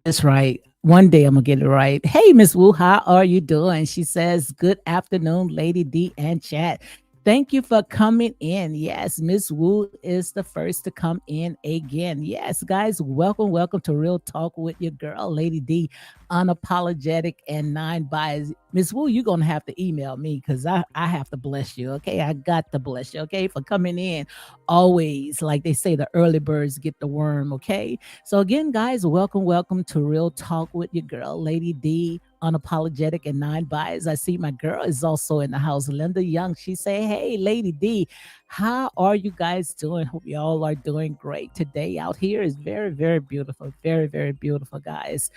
That's right. One day I'm gonna get it right. Hey, Miss Wu, how are you doing? She says, "Good afternoon, Lady D and chat. Thank you for coming in." Yes, Miss Wu is the first to come in again. Yes, guys, welcome, welcome to Real Talk with your girl, Lady D, unapologetic and nine bias. Miss Wu, you're gonna have to email me because I have to bless you. Okay, I got to bless you. Okay, for coming in. Always, like they say, the early birds get the worm. Okay, so again, guys, welcome, welcome to Real Talk with your girl, Lady D, unapologetic and nine bias. I see my girl is also in the house, Linda Young. She say, "Hey, Lady D, how are you guys doing? Hope you all are doing great today. Out here is very, very beautiful, very, very beautiful, guys."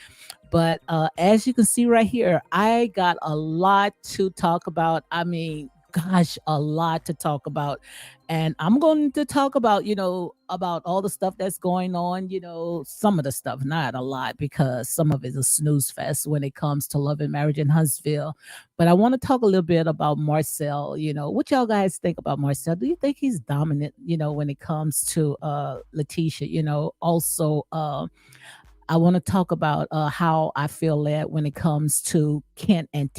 But as you can see right here, I got a lot to talk about. I mean, gosh, a lot to talk about. And I'm going to talk about, about all the stuff that's going on, some of the stuff, not a lot, because some of it is a snooze fest when it comes to love and marriage in Huntsville. But I want to talk a little bit about Marcel. What y'all guys think about Marcel? Do you think he's dominant, when it comes to Letitia? Also, I want to talk about how I feel that when it comes to Kent and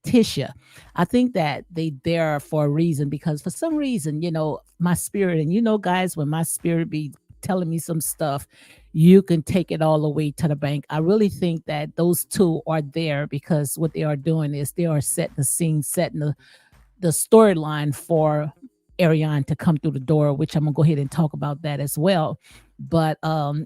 Tisha. I think that they there for a reason because for some reason, my spirit, and guys, when my spirit be telling me some stuff, you can take it all the way to the bank. I really think that those two are there because what they are doing is they are setting the scene, setting the storyline for Ariane to come through the door, which I'm gonna go ahead and talk about that as well. But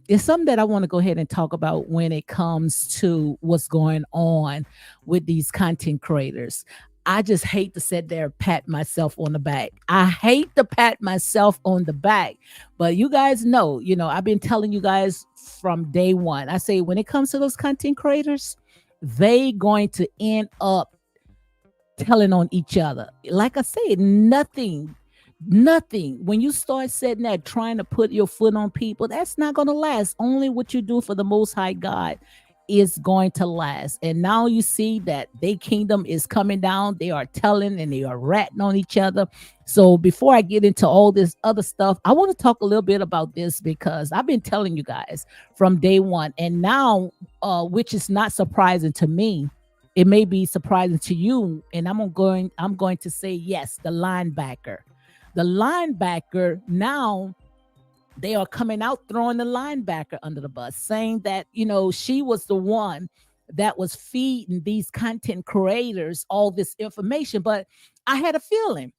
it's something that I want to go ahead and talk about when it comes to what's going on with these content creators. I just hate to sit there and pat myself on the back. I hate to pat myself on the back. But you guys know, I've been telling you guys from day one. I say when it comes to those content creators, they going to end up telling on each other. Like I said, nothing. Nothing. When you start sitting there trying to put your foot on people, that's not going to last. Only what you do for the Most High God is going to last. And now you see that their kingdom is coming down. They are telling and they are ratting on each other. So before I get into all this other stuff, I want to talk a little bit about this because I've been telling you guys from day one. And now, which is not surprising to me, it may be surprising to you. And I'm going to say yes, the linebacker now, they are coming out throwing the linebacker under the bus, saying that, she was the one that was feeding these content creators all this information. But I had a feeling.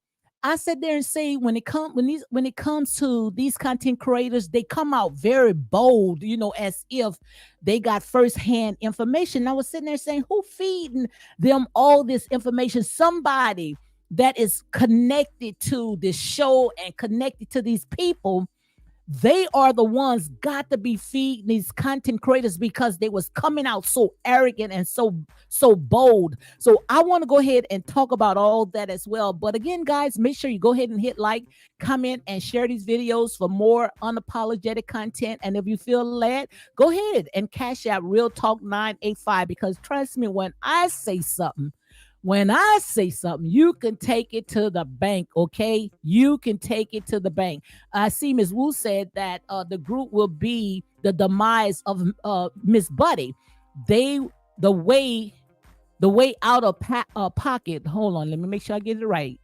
I sat there and say, when it comes to these content creators, they come out very bold, as if they got firsthand information. I was sitting there saying, who feeding them all this information? Somebody that is connected to this show and connected to these people, they are the ones got to be feeding these content creators because they was coming out so arrogant and so bold. So I want to go ahead and talk about all that as well. But again, guys, make sure you go ahead and hit like, comment, and share these videos for more unapologetic content. And if you feel led, go ahead and cash out Real Talk 985, because trust me, when I say something, you can take it to the bank, okay? You can take it to the bank. I see Ms. Wu said that the group will be the demise of Miss Buddy. They the way out of pocket. Hold on, let me make sure I get it right.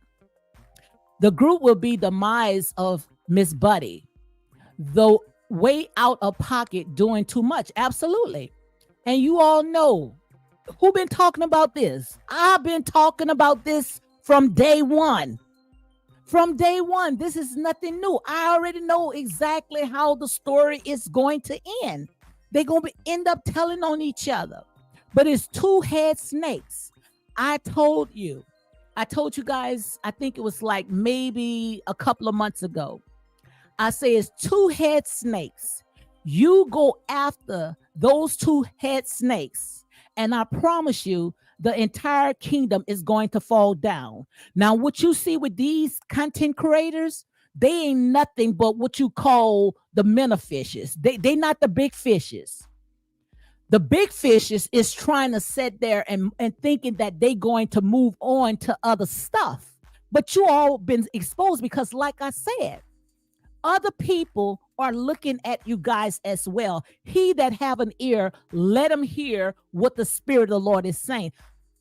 The group will be demise of Miss Buddy. The way out of pocket doing too much. Absolutely. And you all know who been talking about this. I've been talking about this from day one. From day one, this is nothing new. I already know exactly how the story is going to end. They're going to end up telling on each other. But it's two head snakes. I told you guys, I think it was like maybe a couple of months ago. I say it's two head snakes. You go after those two head snakes, and I promise you, the entire kingdom is going to fall down. Now, what you see with these content creators, they ain't nothing but what you call the minnow fishes. They not the big fishes. The big fishes is trying to sit there and thinking that they going to move on to other stuff. But you all been exposed because, like I said, other people are looking at you guys as well. He that have an ear, let him hear what the Spirit of the Lord is saying.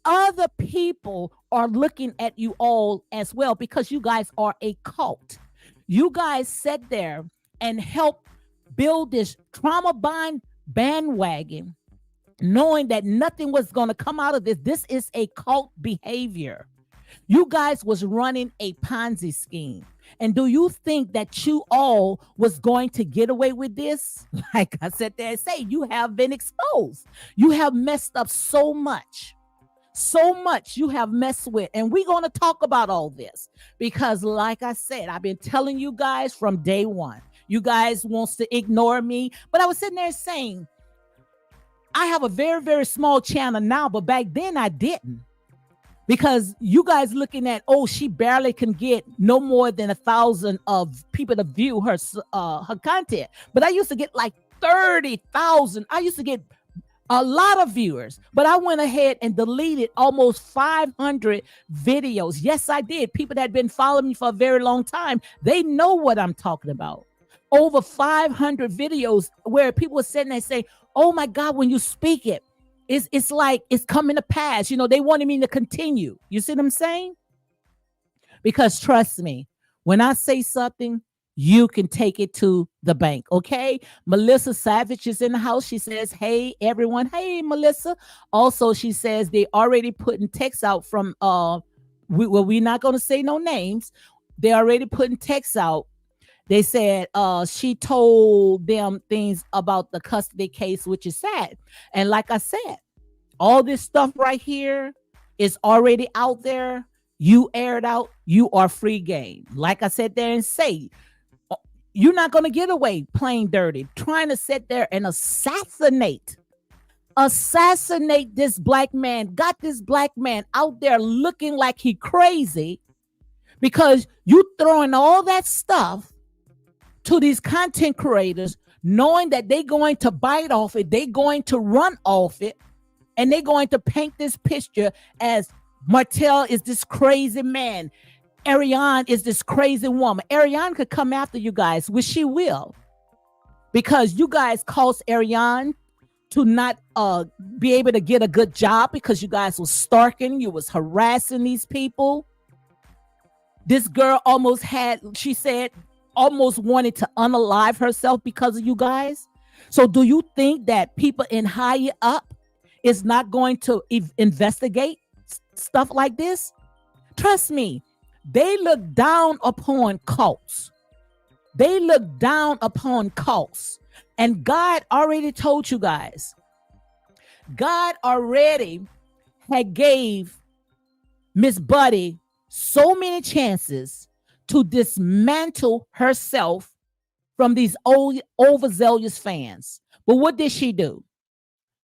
Other people are looking at you all as well because you guys are a cult. You guys sat there and helped build this trauma bond bandwagon, knowing that nothing was going to come out of this. This is a cult behavior. You guys was running a Ponzi scheme. And do you think that you all was going to get away with this? Like I said there and say, you have been exposed. You have messed up so much. So much you have messed with. And we're going to talk about all this because, like I said, I've been telling you guys from day one. You guys wants to ignore me. But I was sitting there saying, I have a very, very small channel now, but back then I didn't. Because you guys looking at, oh, she barely can get no more than 1,000 of people to view her content. But I used to get like 30,000. I used to get a lot of viewers. But I went ahead and deleted almost 500 videos. Yes, I did. People that had been following me for a very long time, they know what I'm talking about. Over 500 videos where people were sitting there saying, oh my God, when you speak it, it's like it's coming to pass. You know, they wanted me to continue. You see what I'm saying? Because trust me, when I say something, you can take it to the bank. Okay. Melissa Savage is in the house. She says, hey, everyone. Hey, Melissa. Also, she says they already putting texts out from, we're not going to say no names. They already putting texts out. They said she told them things about the custody case, which is sad. And like I said, all this stuff right here is already out there. You aired out. You are free game. Like I said there and say, you're not going to get away playing dirty, trying to sit there and assassinate this black man. Got this black man out there looking like he crazy because you throwing all that stuff to these content creators, knowing that they're going to bite off it, they're going to run off it, and they're going to paint this picture as Martell is this crazy man. Ariane is this crazy woman. Ariane could come after you guys, which she will, because you guys caused Ariane to not be able to get a good job because you guys was stalking, you was harassing these people. This girl almost had, she said, almost wanted to unalive herself because of you guys. So do you think that people in higher up is not going to investigate stuff like this? Trust me, they look down upon cults. They look down upon cults. And God already told you guys. God already had gave Miss Buddy so many chances to dismantle herself from these old overzealous fans. But what did she do?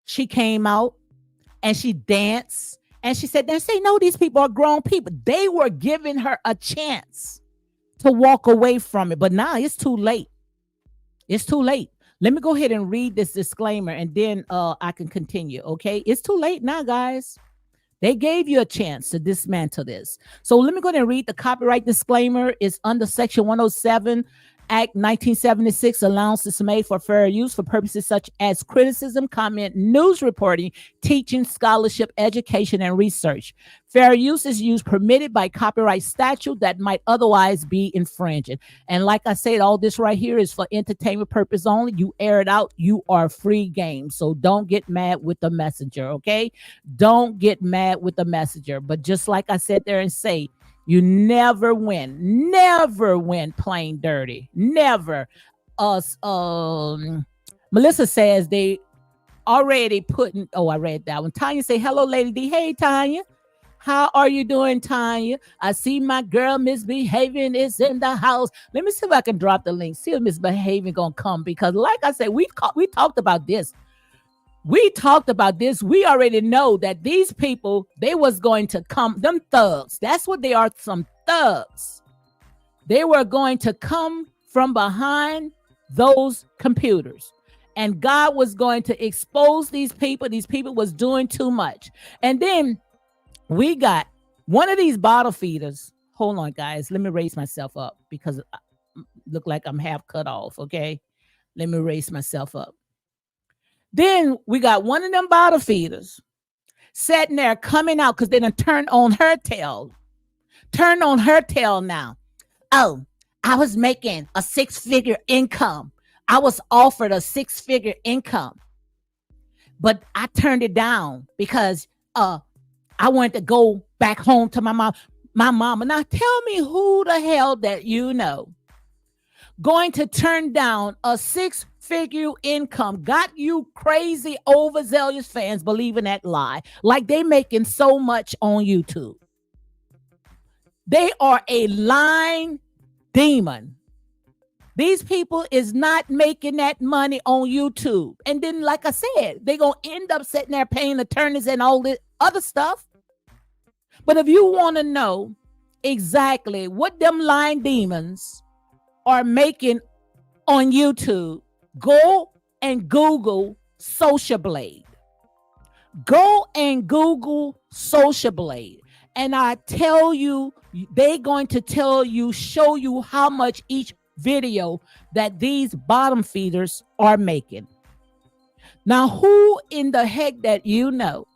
She came out and she danced and she said, "They say no, these people are grown people." They were giving her a chance to walk away from it. But now it's too late. It's too late. Let me go ahead and read this disclaimer and then I can continue. Okay. It's too late now, guys. They gave you a chance to dismantle this. So let me go ahead and read the copyright disclaimer. It's under Section 107, Act 1976. Allowance is made for fair use for purposes such as criticism, comment, news reporting, teaching, scholarship, education, and research. Fair use is used permitted by copyright statute that might otherwise be infringing. And like I said, all this right here is for entertainment purpose only. You air it out, you are free game. So don't get mad with the messenger, okay? Don't get mad with the messenger. But just like I said there and say, you never win playing dirty. Never. Melissa says they already putting, oh, I read that one. Tanya say, "Hello, Lady D." Hey, Tanya. How are you doing, Tanya? I see my girl Misbehaving is in the house. Let me see if I can drop the link. See if Misbehaving gonna come, because like I said, we talked about this. We talked about this. We already know that these people, they was going to come, them thugs. That's what they are, some thugs. They were going to come from behind those computers. And God was going to expose these people. These people was doing too much. And then we got one of these bottle feeders. Hold on, guys. Let me raise myself up because I look like I'm half cut off, okay? Let me raise myself up. Then we got one of them bottle feeders sitting there coming out because they done turned on her tail. Turn on her tail now. "Oh, I was making a 6-figure income. I was offered a 6-figure income, but I turned it down because I wanted to go back home to my mom. My mama." Now tell me who the hell that you know going to turn down a 6-figure income, got you crazy overzealous fans believing that lie, like they making so much on YouTube. They are a lying demon. These people is not making that money on YouTube. And then, like I said, they going to end up sitting there paying attorneys and all this other stuff. But if you want to know exactly what them lying demons are making on YouTube, go and Google Social Blade. Go and Google Social Blade. And I tell you, they're going to tell you, show you how much each video that these bottom feeders are making. Now, who in the heck that you know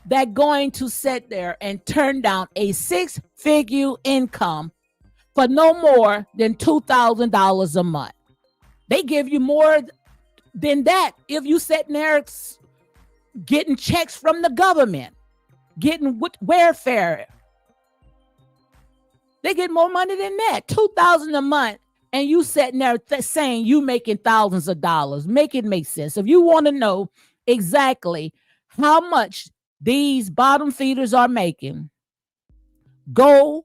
that going to sit there and turn down a 6-figure income for no more than $2,000 a month? They give you more than that if you sitting there getting checks from the government, getting welfare. They get more money than that, $2,000 a month, and you sitting there saying you making thousands of dollars. Make it make sense. If you want to know exactly how much these bottom feeders are making, go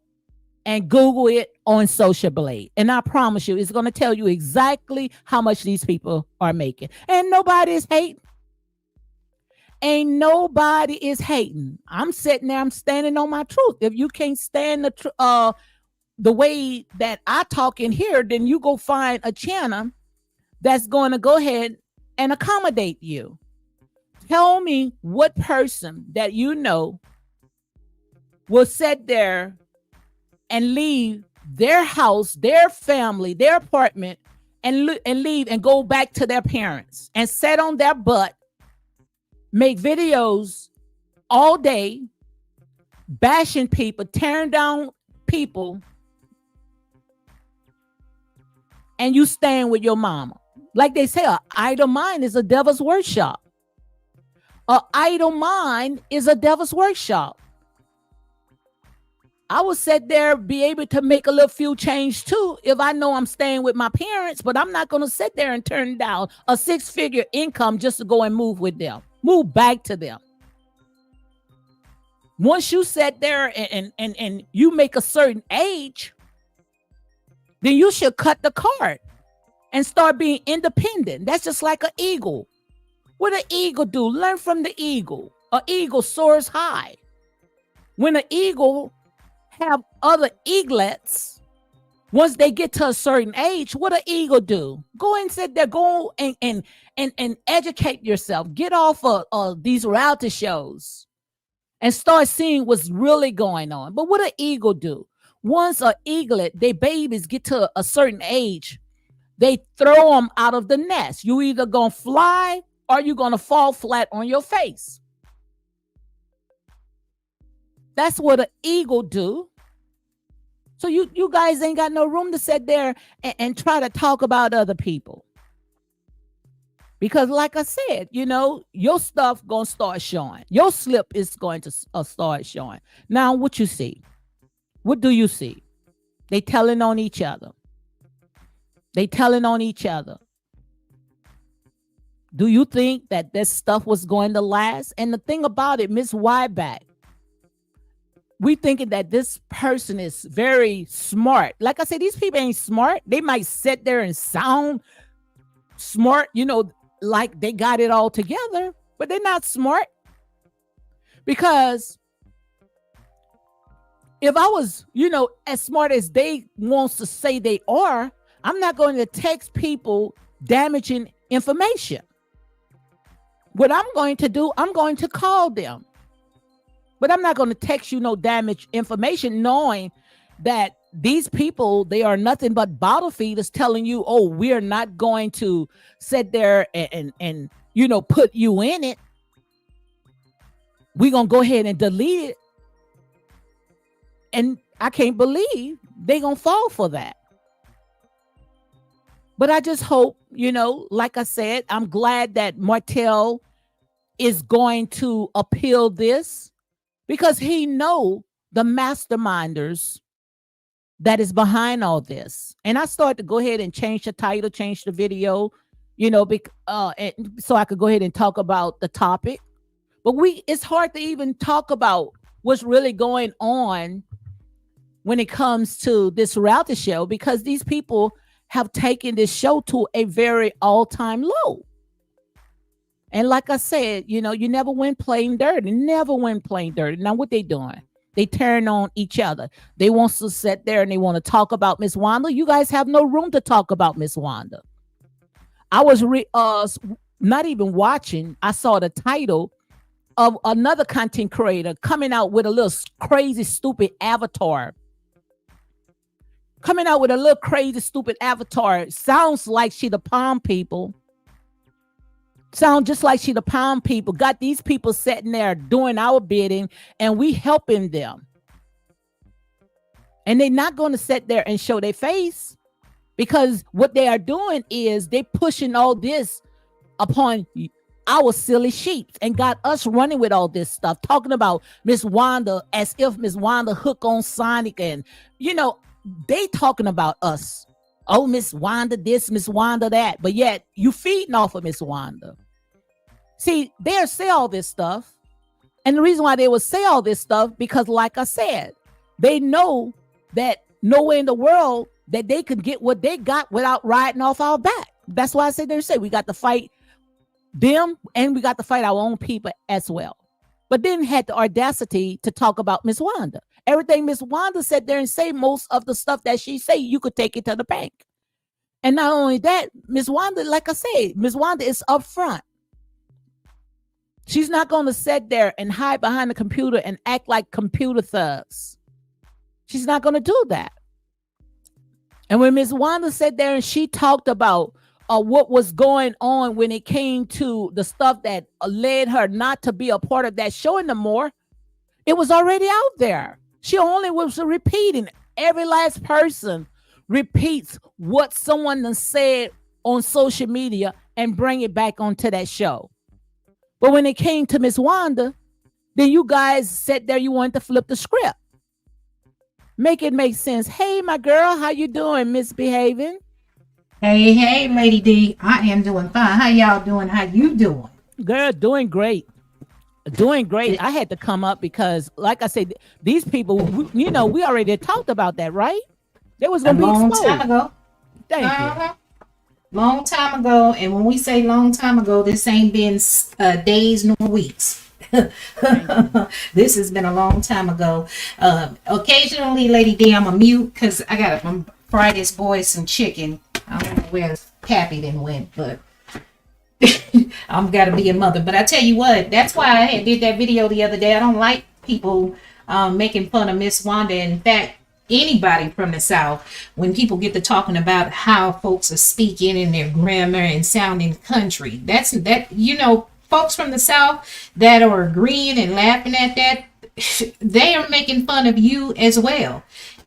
and Google it on Social Blade. And I promise you, it's going to tell you exactly how much these people are making. And nobody is hating. Ain't nobody is hating. I'm sitting there, I'm standing on my truth. If you can't stand the the way that I talk in here, then you go find a channel that's going to go ahead and accommodate you. Tell me what person that you know will sit there and leave their house, their family, their apartment, and leave and go back to their parents and sit on their butt, make videos all day, bashing people, tearing down people, and you staying with your mama. Like they say, an idle mind is a devil's workshop. An idle mind is a devil's workshop. I will sit there, be able to make a little few change too if I know I'm staying with my parents, but I'm not going to sit there and turn down a 6-figure income just to go and move with them, move back to them. Once you sit there and you make a certain age, then you should cut the cord and start being independent. That's just like an eagle. What an eagle do? Learn from the eagle. An eagle soars high. When an eagle have other eaglets, once they get to a certain age, what an eagle do? Go and sit there, go and educate yourself. Get off of these reality shows and start seeing what's really going on. But what an eagle do? Once an eaglet, they babies get to a certain age, they throw them out of the nest. You either gonna fly or you gonna fall flat on your face. That's what an eagle do. So you guys ain't got no room to sit there and try to talk about other people. Because like I said, you know, your stuff gonna start showing. Your slip is going to start showing. Now, what you see? What do you see? They telling on each other. They telling on each other. Do you think that this stuff was going to last? And the thing about it, Miss Wyback, we thinking that this person is very smart. Like I said, these people ain't smart. They might sit there and sound smart, you know, like they got it all together, but they're not smart. Because if I was, you know, as smart as they wants to say they are, I'm not going to text people damaging information. What I'm going to do, I'm going to call them. But I'm not going to text you no damaged information, knowing that these people, they are nothing but bottle feeders telling you, oh, we're not going to sit there and you know, put you in it. We're going to go ahead and delete it. And I can't believe they're going to fall for that. But I just hope, you know, like I said, I'm glad that Martell is going to appeal this, because he know the masterminders that is behind all this. And I started to go ahead and change the title, change the video, you know, so I could go ahead and talk about the topic. But it's hard to even talk about what's really going on when it comes to this reality show, because these people have taken this show to a very all-time low. And like I said, you know, you never win playing dirty. Never win playing dirty. Now what they doing? They turn on each other. They want to sit there and they want to talk about Miss Wanda. You guys have no room to talk about Miss Wanda. I was not even watching. I saw the title of another content creator coming out with a little crazy, stupid avatar. Coming out with a little crazy, stupid avatar. Sounds like she the palm people. Sound just like she the palm people. Got these people sitting there doing our bidding and we helping them. And they're not going to sit there and show their face, because what they are doing is they pushing all this upon our silly sheep and got us running with all this stuff, talking about Miss Wanda as if Miss Wanda hook on Sonic, and you know, they talking about us. Oh, Miss Wanda this, Miss Wanda that, but yet you feeding off of Miss Wanda. See, they'll say all this stuff. And the reason why they will say all this stuff, because like I said, they know that nowhere in the world that they could get what they got without riding off our back. That's why I say we got to fight them and we got to fight our own people as well. But then had the audacity to talk about Miss Wanda Everything Miss Wanda sat there and say, most of the stuff that she say, you could take it to the bank. And not only that, Miss Wanda, like I said, Miss Wanda is upfront. She's not going to sit there and hide behind the computer and act like computer thugs. She's not going to do that. And when Miss Wanda sat there and she talked about what was going on when it came to the stuff that led her not to be a part of that show anymore, it was already out there. She only was repeating. Every last person repeats what someone said on social media and bring it back onto that show. But when it came to Miss Wanda, then you guys sat there, you wanted to flip the script. Make it make sense. Hey, my girl, how you doing, misbehaving? Hey, Lady D. I am doing fine. How y'all doing? How you doing? Girl, doing great. Doing great. I had to come up because, like I said, these people, we already talked about that, right? There was going to be a long exposed. Time ago. Thank you. Long time ago. And when we say long time ago, this ain't been days nor weeks. This has been a long time ago. Occasionally, Lady D, I'm a mute because I got to fry this boy some chicken. I don't know where Pappy then went, but I'm got to be a mother. But I tell you what, that's why I did that video the other day. I don't like people making fun of Miss Wanda. In fact, anybody from the South, when people get to talking about how folks are speaking in their grammar and sounding country, folks from the South that are agreeing and laughing at that, they are making fun of you as well.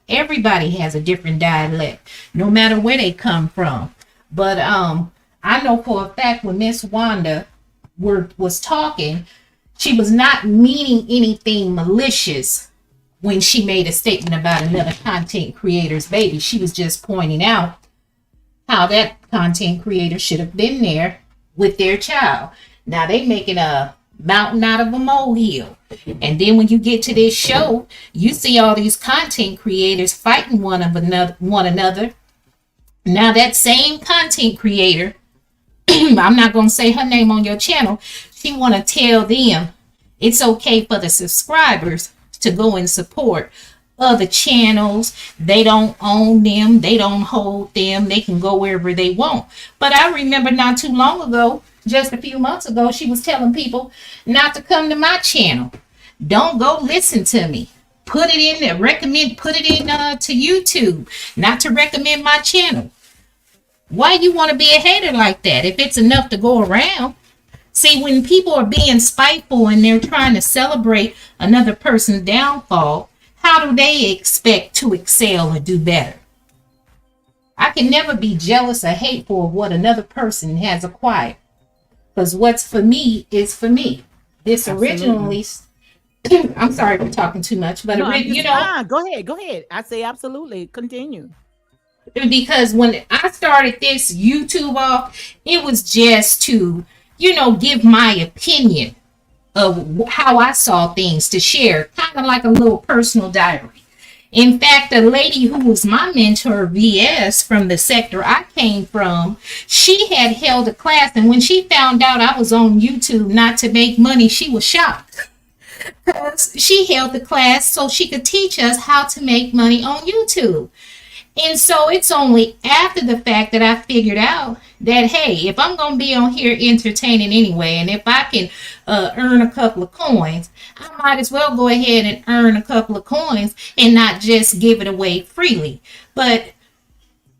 Everybody has a different dialect, no matter where they come from. But I know for a fact when Miss Wanda was talking, she was not meaning anything malicious when she made a statement about another content creator's baby. She was just pointing out how that content creator should have been there with their child. Now they making a mountain out of a molehill. And then when you get to this show, you see all these content creators fighting one another. Now that same content creator, I'm not going to say her name on your channel, she want to tell them it's okay for the subscribers to go and support other channels. They don't own them. They don't hold them. They can go wherever they want. But I remember not too long ago, just a few months ago, she was telling people not to come to my channel. Don't go listen to me. Put it in there. Put it in to YouTube. Not to recommend my channel. Why you want to be a hater like that if it's enough to go around? See, when people are being spiteful and they're trying to celebrate another person's downfall, how do they expect to excel or do better? I can never be jealous or hateful of what another person has acquired. Because what's for me is for me. This originally, I'm sorry for talking too much, but go ahead. I say absolutely. Continue. Because when I started this YouTube off, it was just to, give my opinion of how I saw things to share, kind of like a little personal diary. In fact, the lady who was my mentor, VS, from the sector I came from, she had held a class. And when she found out I was on YouTube not to make money, she was shocked. Because she held the class so she could teach us how to make money on YouTube. And so it's only after the fact that I figured out that, hey, if I'm going to be on here entertaining anyway, and if I can earn a couple of coins, I might as well go ahead and earn a couple of coins and not just give it away freely. But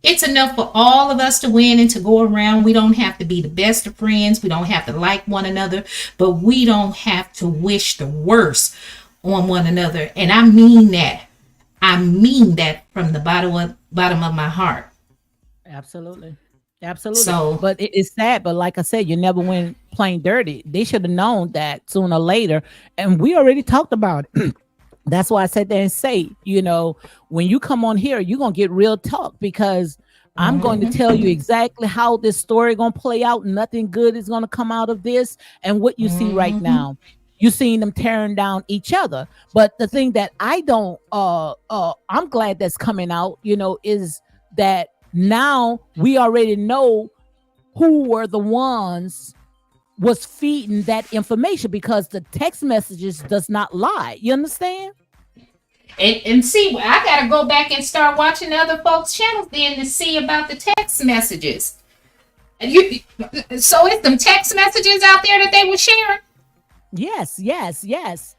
it's enough for all of us to win and to go around. We don't have to be the best of friends. We don't have to like one another, but we don't have to wish the worst on one another. And I mean that. I mean that from the bottom of my heart. Absolutely. So, but it's sad. But like I said, you never went plain dirty. They should have known that sooner or later. And we already talked about it. That's why I sat there and say, when you come on here, you're going to get real talk because I'm going to tell you exactly how this story going to play out. Nothing good is going to come out of this. And what you see right now. You seen them tearing down each other. But the thing that I don't, I'm glad that's coming out, is that now we already know who were the ones was feeding that information because the text messages does not lie. You understand? And see, I gotta go back and start watching other folks' channels then to see about the text messages. You, so it's some text messages out there that they were sharing. Yes, yes, yes.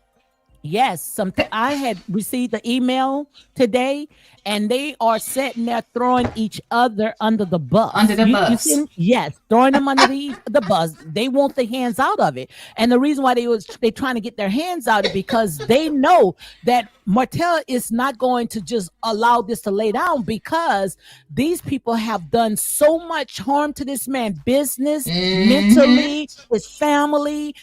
Yes, I had received the email today, and they are sitting there throwing each other under the Under bus. the You see bus. 'em? Yes, throwing them under the bus. They want their hands out of it, and the reason why they trying to get their hands out of it because they know that Martell is not going to just allow this to lay down because these people have done so much harm to this man, business, Mm-hmm. mentally, his family.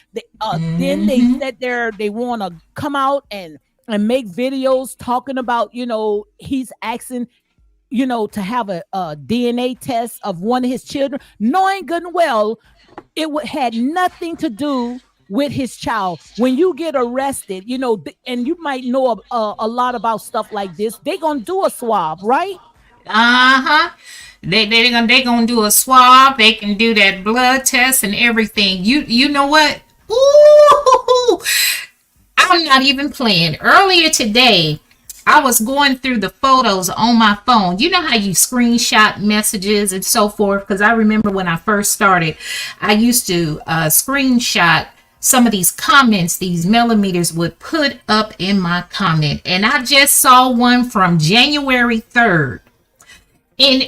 Then they Mm-hmm. said they want to come out and make videos talking about he's asking to have a DNA test of one of his children, knowing good and well had nothing to do with his child. When you get arrested, and you might know a lot about stuff like this, they gonna do a swab, right? Uh-huh. They gonna do a swab. They can do that blood test and everything. You know what? Ooh, I'm not even playing. Earlier today, I was going through the photos on my phone. You know how you screenshot messages and so forth? Because I remember when I first started, I used to screenshot some of these comments these millimeters would put up in my comment. And I just saw one from January 3rd. And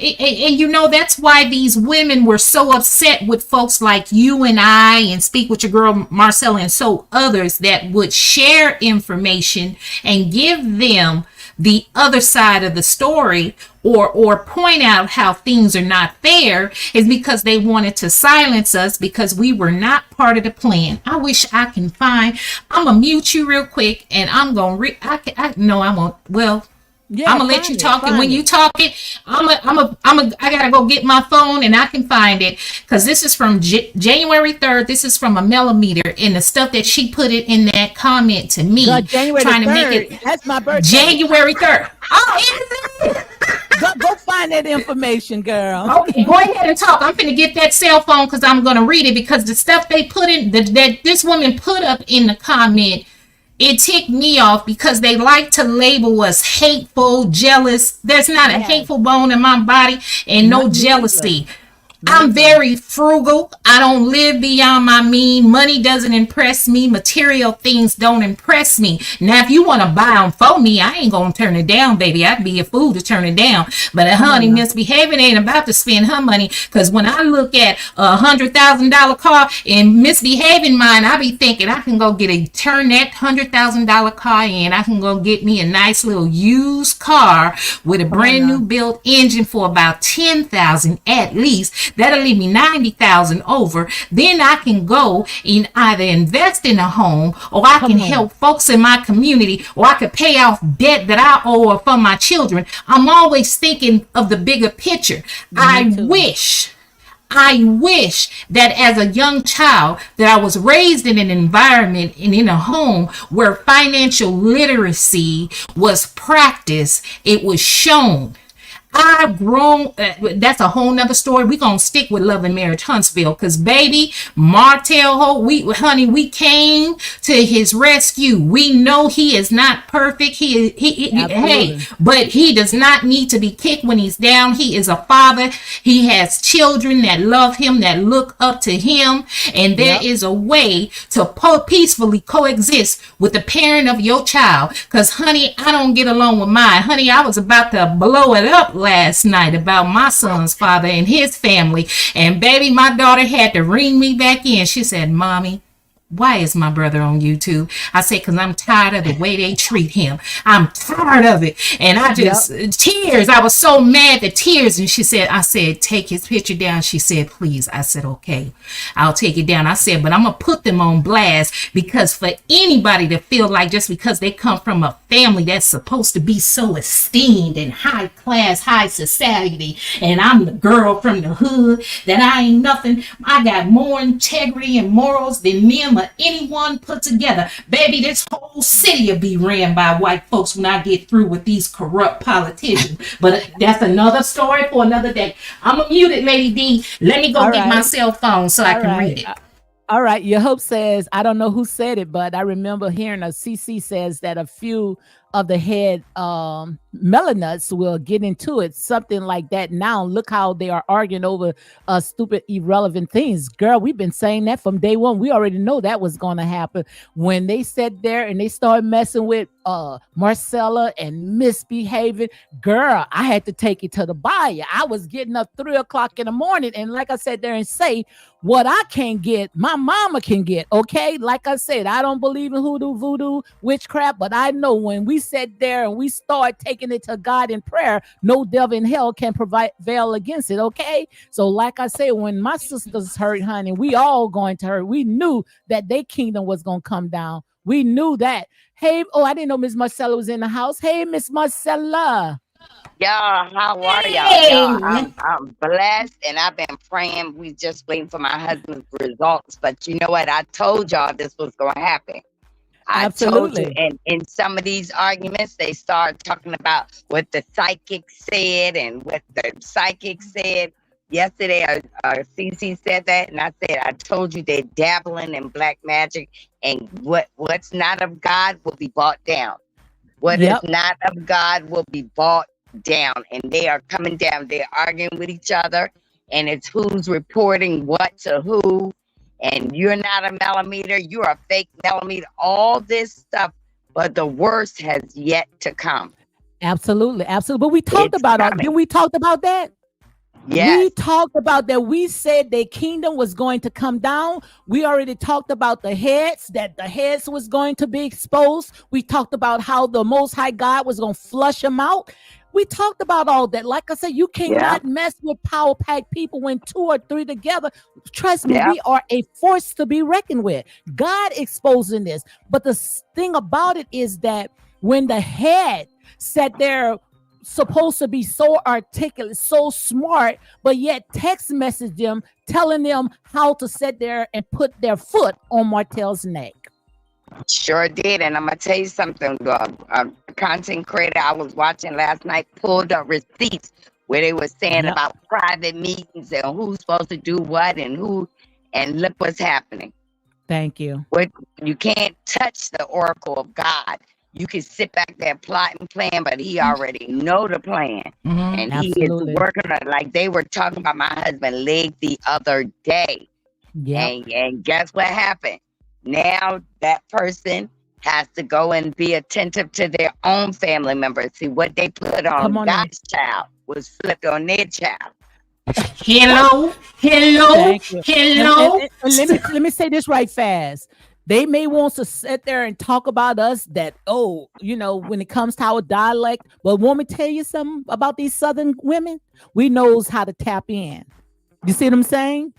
you know that's why these women were so upset with folks like you and I and Speak with Your Girl Marcella and so others that would share information and give them the other side of the story or point out how things are not fair is because they wanted to silence us because we were not part of the plan. I wish I can find. I'm gonna mute you real quick and I'm gonna I no I won't. Well, I'm Yeah, gonna let you find it, talk, and when find you it. talk it, I gotta go get my phone and I can find it because this is from January 3rd. This is from a millimeter, and the stuff that she put it in that comment to me, God, January the trying to make 3rd. it That's my birthday. January 3rd. Oh, is it? Go find that information, girl. Okay, go ahead and talk. I'm finna get that cell phone because I'm gonna read it because the stuff they put in that this woman put up in the comment, it ticked me off because they like to label us hateful, jealous. There's not a Yes. hateful bone in my body and no Not me either. jealousy. I'm Neither. very frugal. I don't live beyond my mean. Money doesn't impress me. Material things don't impress me. Now, if you want to buy them for me, I ain't going to turn it down, baby. I'd be a fool to turn it down. But a Come on honey now. misbehaving ain't about to spend her money. Because when I look at $100,000 car and misbehaving mine, I be thinking I can go turn that $100,000 car in. I can go get me a nice little used car with a Come on brand new now. built engine for about 10,000 at least. That'll leave me 90,000 over. Then I can go and either invest in a home or I can Come on. help folks in my community or I could pay off debt that I owe for my children. I'm always thinking of the bigger picture. Me too. I wish that as a young child that I was raised in an environment and in a home where financial literacy was practiced, it was shown. I've grown. That's a whole nother story. We gonna stick with Love and Marriage Huntsville, cause baby, Martell Holt, we came to his rescue. We know he is not perfect. Hey, Absolutely. but he does not need to be kicked when he's down. He is a father. He has children that love him, that look up to him, and there Yep. is a way to peacefully coexist with the parent of your child. Cause honey, I don't get along with mine. Honey, I was about to blow it up last night about my son's father and his family. And baby, my daughter had to ring me back in. She said, Mommy, why is my brother on YouTube? I said, because I'm tired of the way they treat him. I'm tired of it. And I Yep. just, tears. I was so mad, the tears. And I said, take his picture down. She said, please. I said, okay, I'll take it down. I said, but I'm going to put them on blast because for anybody to feel like just because they come from a family that's supposed to be so esteemed and high class, high society, and I'm the girl from the hood, that I ain't nothing. I got more integrity and morals than them or anyone put together. Baby, this whole city will be ran by white folks when I get through with these corrupt politicians. But that's another story for another day. I'm a muted, Lady D. Let me go All get my right. cell phone so I All can right. read it. All right. Your hope says, I don't know who said it, but I remember hearing a CC says that a few of the head melanuts will get into it, something like that. Now look how they are arguing over stupid irrelevant things. Girl, we've been saying that from day one. We already know that was going to happen. When they sat there and they started messing with Marcella and misbehaving, girl, I had to take it to the buyer. I was getting up 3 o'clock in the morning, and like I said there and say, what I can't get, my mama can get. Okay. Like I said, I don't believe in hoodoo, voodoo, witchcraft, but I know when we sat there and we start taking it to God in prayer, no devil in hell can prevail against it. Okay. So, like I said, when my sisters hurt, honey, we all going to hurt. We knew that their kingdom was going to come down. We knew that. Hey, oh, I didn't know Miss Marcella was in the house. Hey, Miss Marcella. Y'all, how are y'all? Y'all, Hey. I'm blessed, and I've been praying. We just waiting for my husband's results, but you know what? I told y'all this was going to happen. I told you, Absolutely. and in some of these arguments, they start talking about what the psychic said and what the psychic said. Yesterday, CC said that, and I said, I told you they're dabbling in black magic, and what's not of God will be brought down. What is Yep. not of God will be brought down, and they are coming down. They're arguing with each other, and it's who's reporting what to who. And you're not a millimeter, you're a fake millimeter, all this stuff. But the worst has yet to come. Absolutely. Absolutely. But we talked It's about then coming. we talked about that. We Yes. talked about that. We said their kingdom was going to come down. We already talked about the heads, that the heads was going to be exposed. We talked about how the Most High God was going to flush them out. We talked about all that. Like I said, you Yeah. cannot mess with power pack people when two or three together. Trust me, Yeah. we are a force to be reckoned with. God exposing this. But the thing about it is that when the head sat there supposed to be so articulate, so smart, but yet text message them telling them how to sit there and put their foot on Martell's neck. Sure did. And I'm going to tell you something. Content creator I was watching last night pulled up receipts where they were saying Yep. about private meetings and who's supposed to do what and who. And look what's happening. Thank you. What you can't touch the oracle of God. You can sit back there plotting plan, but he already know the plan. Mm-hmm. And he is Absolutely. working on it. Like they were talking about my husband leg the other day. Yep. And guess what happened? Now that person has to go and be attentive to their own family members. See what they put Come on on now. God's child was flipped on their child. Hello. Hello. Thank you. Hello. And let me say this right fast. They may want to sit there and talk about us that, oh, when it comes to our dialect, but want me to tell you something about these Southern women? We knows how to tap in. You see what I'm saying?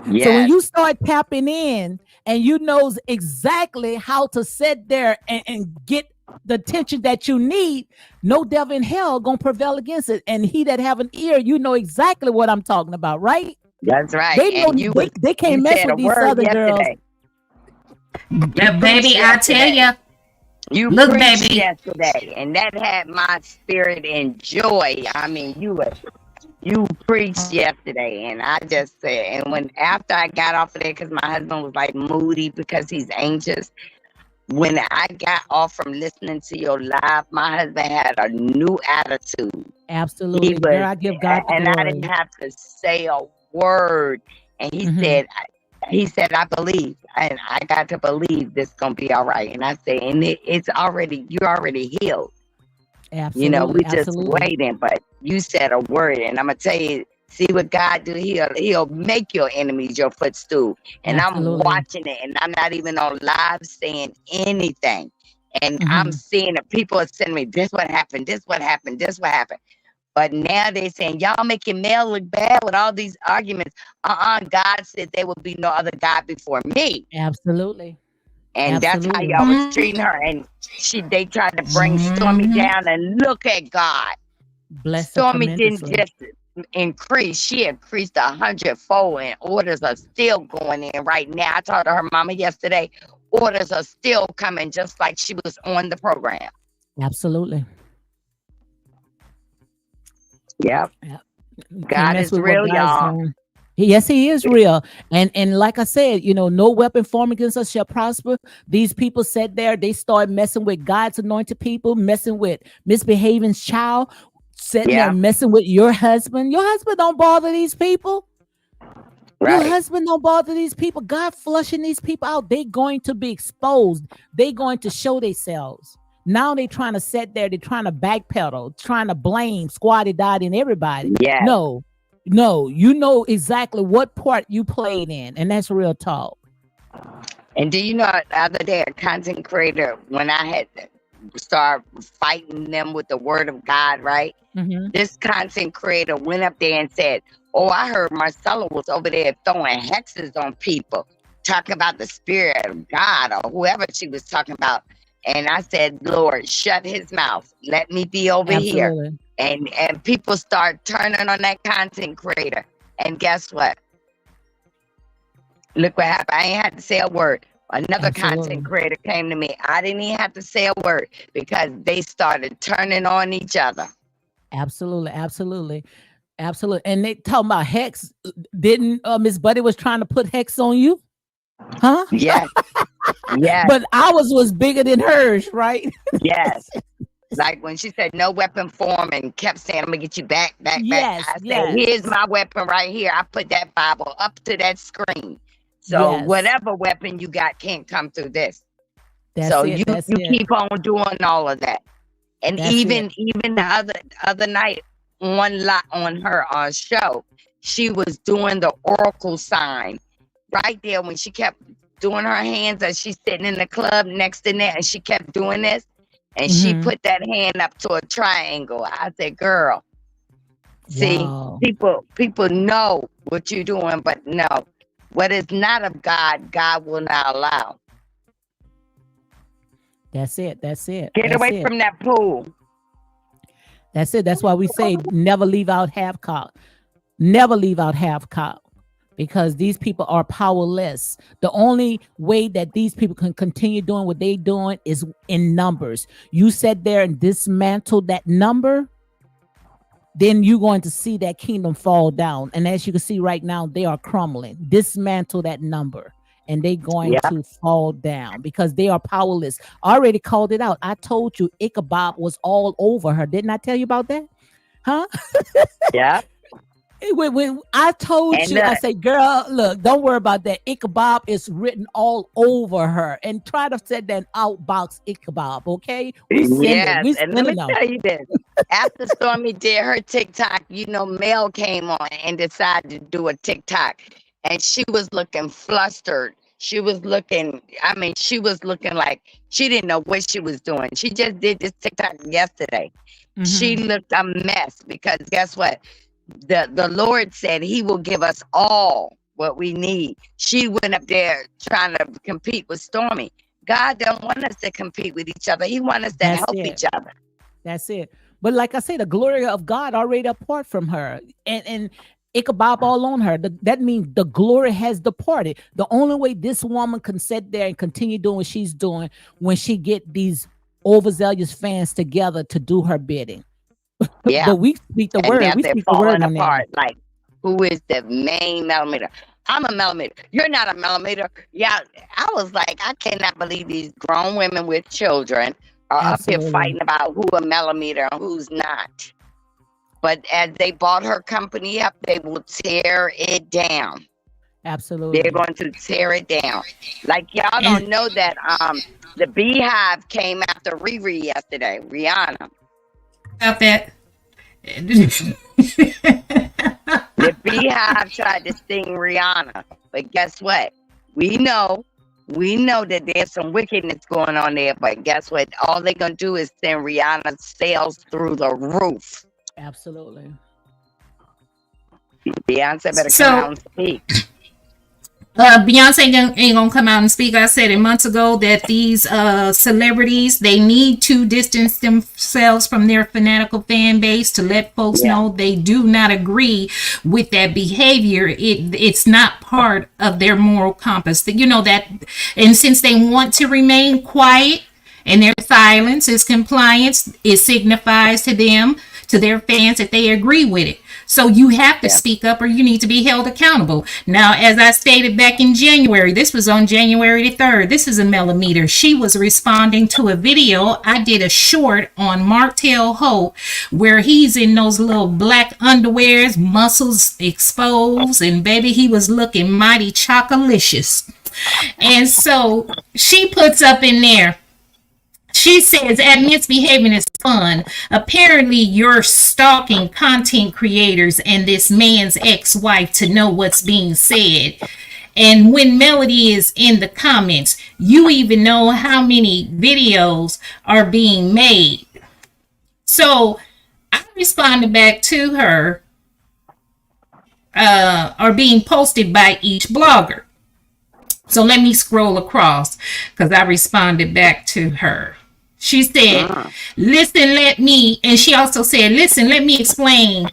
So when Yes, you start tapping in and you knows exactly how to sit there and get the attention that you need, no devil in hell gonna prevail against it. And he that have an ear, you know exactly what I'm talking about, right? that's right. They know And they you can't mess said a with these word Southern girls. yesterday. You Baby, preached I tell yesterday. you. You Look, preached baby. yesterday, and that had my spirit in joy. I mean, you preached yesterday, and I just said, and when after I got off of there, because my husband was like moody because he's anxious. When I got off from listening to your live, my husband had a new attitude. He Absolutely. Girl, was, I give God the and I didn't glory. have to say a word. And Hmm. he said, I believe, and I got to believe this gonna be all right. And I said, and it's already, you're already healed. Absolutely. We just Absolutely. waiting. But you said a word, and I'm gonna tell you, see what God do. He'll make your enemies your footstool. And I'm Absolutely. watching it, and I'm not even on live saying anything. And I'm Hmm. seeing it. People are sending me this what happened, this what happened, this what happened. But now they saying y'all making Mel look bad with all these arguments. God said there will be no other God before me. Absolutely. And that's how Absolutely. y'all was treating her. And they tried to bring Stormy Mm-hmm. down, and look at God. Bless her Stormy didn't tremendously. just increase; she increased 100-fold, and orders are still going in right now. I talked to her mama yesterday. Orders are still coming, just like she was on the program. Absolutely. Yep, Yeah. You can't God mess is with what real, God is y'all. doing. Yes, he is real. And like I said, no weapon formed against us shall prosper. These people sat there, they started messing with God's anointed people, messing with misbehaving child, sitting there Yeah, messing with your husband. Your husband don't bother these people. Your right. husband don't bother these people. God flushing these people out. They going to be exposed. They going to show themselves. Now they trying to sit there. They're trying to backpedal, trying to blame Squatty Dotty and everybody. Yes. No, no, you know exactly what part you played in, and that's real talk. And do you know the other day a content creator, when I had started fighting them with the word of God, right? Mm-hmm. This content creator went up there and said, "Oh, I heard Marcella was over there throwing hexes on people, talking about the spirit of God or whoever she was talking about." And I said, "Lord, shut his mouth. Let me be over here." Absolutely. And people start turning on that content creator. And guess what? Look what happened. I ain't had to say a word. Another content Absolutely. creator came to me. I didn't even have to say a word because they started turning on each other. Absolutely. Absolutely. Absolutely. And they talking about hex. Didn't Miss Buddy was trying to put hex on you? Huh? Yes, yes, But ours was bigger than hers, right? yes. Like when she said no weapon form and kept saying, "I'm gonna get you back, back, back." Yes, I said, yes, "Here's my weapon right here." I put that Bible up to that screen. So yes. whatever weapon you got can't come through this. That's So it. That's you it. keep on doing all of that. And That's it. even the other night on lot on her show, she was doing the oracle sign right there when she kept doing her hands as she's sitting in the club next to that, and she kept doing this, and she Hmm. put that hand up to a triangle. I said, "Girl, see, Wow. people know what you're doing, but no, what is not of God, God will not allow. That's it. That's it. Get That's away it. from that pool." That's it. That's why we say never leave out half cock. Never leave out half cock. Because these people are powerless. The only way that these people can continue doing what they doing is in numbers. You sit there and dismantle that number, then you're going to see that kingdom fall down. And as you can see right now, they are crumbling. Dismantle that number and they're going Yeah, to fall down because they are powerless. I already called it out. I told you Ichabod was all over her. Didn't I tell you about that? Huh? yeah, When I told and you, I say, girl, look, don't worry about that. Ichabod is written all over her. And try to send that outbox Ichabod, okay? We send it. yes, We and let me sending them. tell you this. After Stormy did her TikTok, Mel came on and decided to do a TikTok. And she was looking flustered. She was looking, I mean, she was looking like she didn't know what she was doing. She just did this TikTok yesterday. She Hmm. looked a mess because guess what? The Lord said he will give us all what we need. She went up there trying to compete with Stormy. God don't want us to compete with each other. He wants us to That's help it. each other. That's it. But like I say, the glory of God already apart from her. And Ichabod all on her. That means the glory has departed. The only way this woman can sit there and continue doing what she's doing when she get these overzealous fans together to do her bidding. Yeah. But we speak the And word. now We they're speak the word falling on them. apart. Like, who is the main millimeter? I'm a millimeter. You're not a millimeter. Yeah. I was like, I cannot believe these grown women with children are up here Absolutely. fighting about who a millimeter and who's not. But as they bought her company up, they will tear it down. They're Absolutely. going to tear it down. Like y'all And don't know that the Beehive came after Riri yesterday, Rihanna. About that. The Beehive tried to sting Rihanna, but guess what? We know, we know that there's some wickedness going on there. But guess what? All they're gonna do is send Rihanna's sales through the roof. absolutely. Beyonce better come out So and speak. Beyonce ain't gonna come out and speak. I said it months ago that these celebrities, they need to distance themselves from their fanatical fan base to let folks Yeah, know they do not agree with that behavior. It's not part of their moral compass. You know that, and since they want to remain quiet and their silence is compliance, it signifies to them to their fans that they agree with it. So you have to Yeah. speak up or you need to be held accountable. Now, as I stated back in January, this was on January the 3rd. This is a millimeter. She was responding to a video. I did a short on Martell Hope where he's in those little black underwears, muscles exposed, and baby, he was looking mighty chocolicious. And so she puts up in there, she says, admits behaving is fun. Apparently, you're stalking content creators and this man's ex-wife to know what's being said. And when Melody is in the comments, you even know how many videos are being made. So I responded back to her, are being posted by each blogger. So let me scroll across because I responded back to her. She said, listen, and she also said, listen, let me explain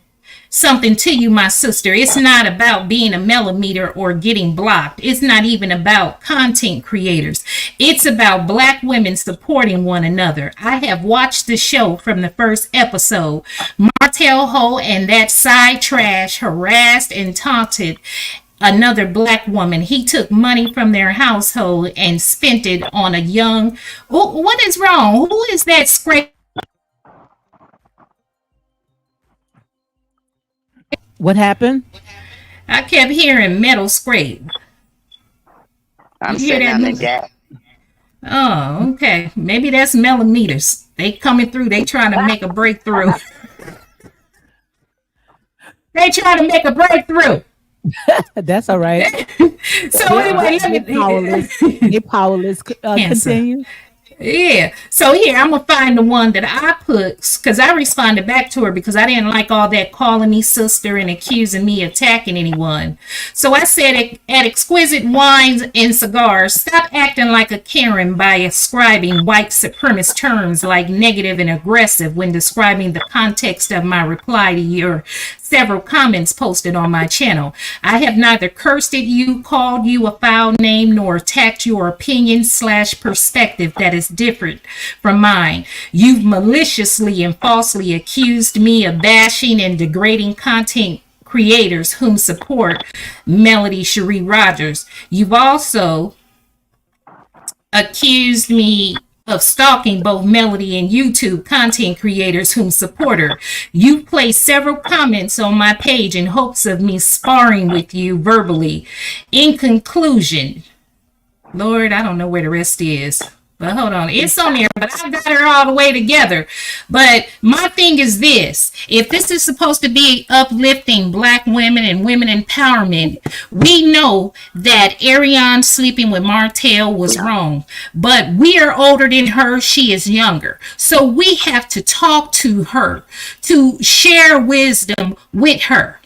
something to you, my sister. It's not about being a millimeter or getting blocked. It's not even about content creators. It's about Black women supporting one another. I have watched the show from the first episode. Martell Ho and that side trash harassed and taunted another Black woman. He took money from their household and spent it on a young... Oh, what is wrong? Who is that scrape? What happened? I kept hearing metal scrape. I'm You hear sitting that on the music? gap. Oh, okay. Maybe that's millimeters. They coming through. They trying to make a breakthrough. They trying to make a breakthrough. That's all right. So anyway, let me... You're powerless. Continue. Yeah. So here, I'm going to find the one that I put, because I responded back to her because I didn't like all that calling me sister and accusing me of attacking anyone. So I said, at Exquisite Wines and Cigars, stop acting like a Karen by ascribing white supremacist terms like negative and aggressive when describing the context of my reply to your several comments posted on my channel. I have neither cursed at you, called you a foul name, nor attacked your opinion / perspective that is different from mine. You've maliciously and falsely accused me of bashing and degrading content creators whom support Melody Cherie Rogers. You've also accused me of stalking both Melody and YouTube content creators whom support her. You placed several comments on my page in hopes of me sparring with you verbally. In conclusion, Lord, I don't know where the rest is. But hold on, it's on there, but I got her all the way together. But my thing is this: if this is supposed to be uplifting Black women and women empowerment, we know that Ariane sleeping with Martell was wrong. But we are older than her, she is younger. So we have to talk to her, to share wisdom with her.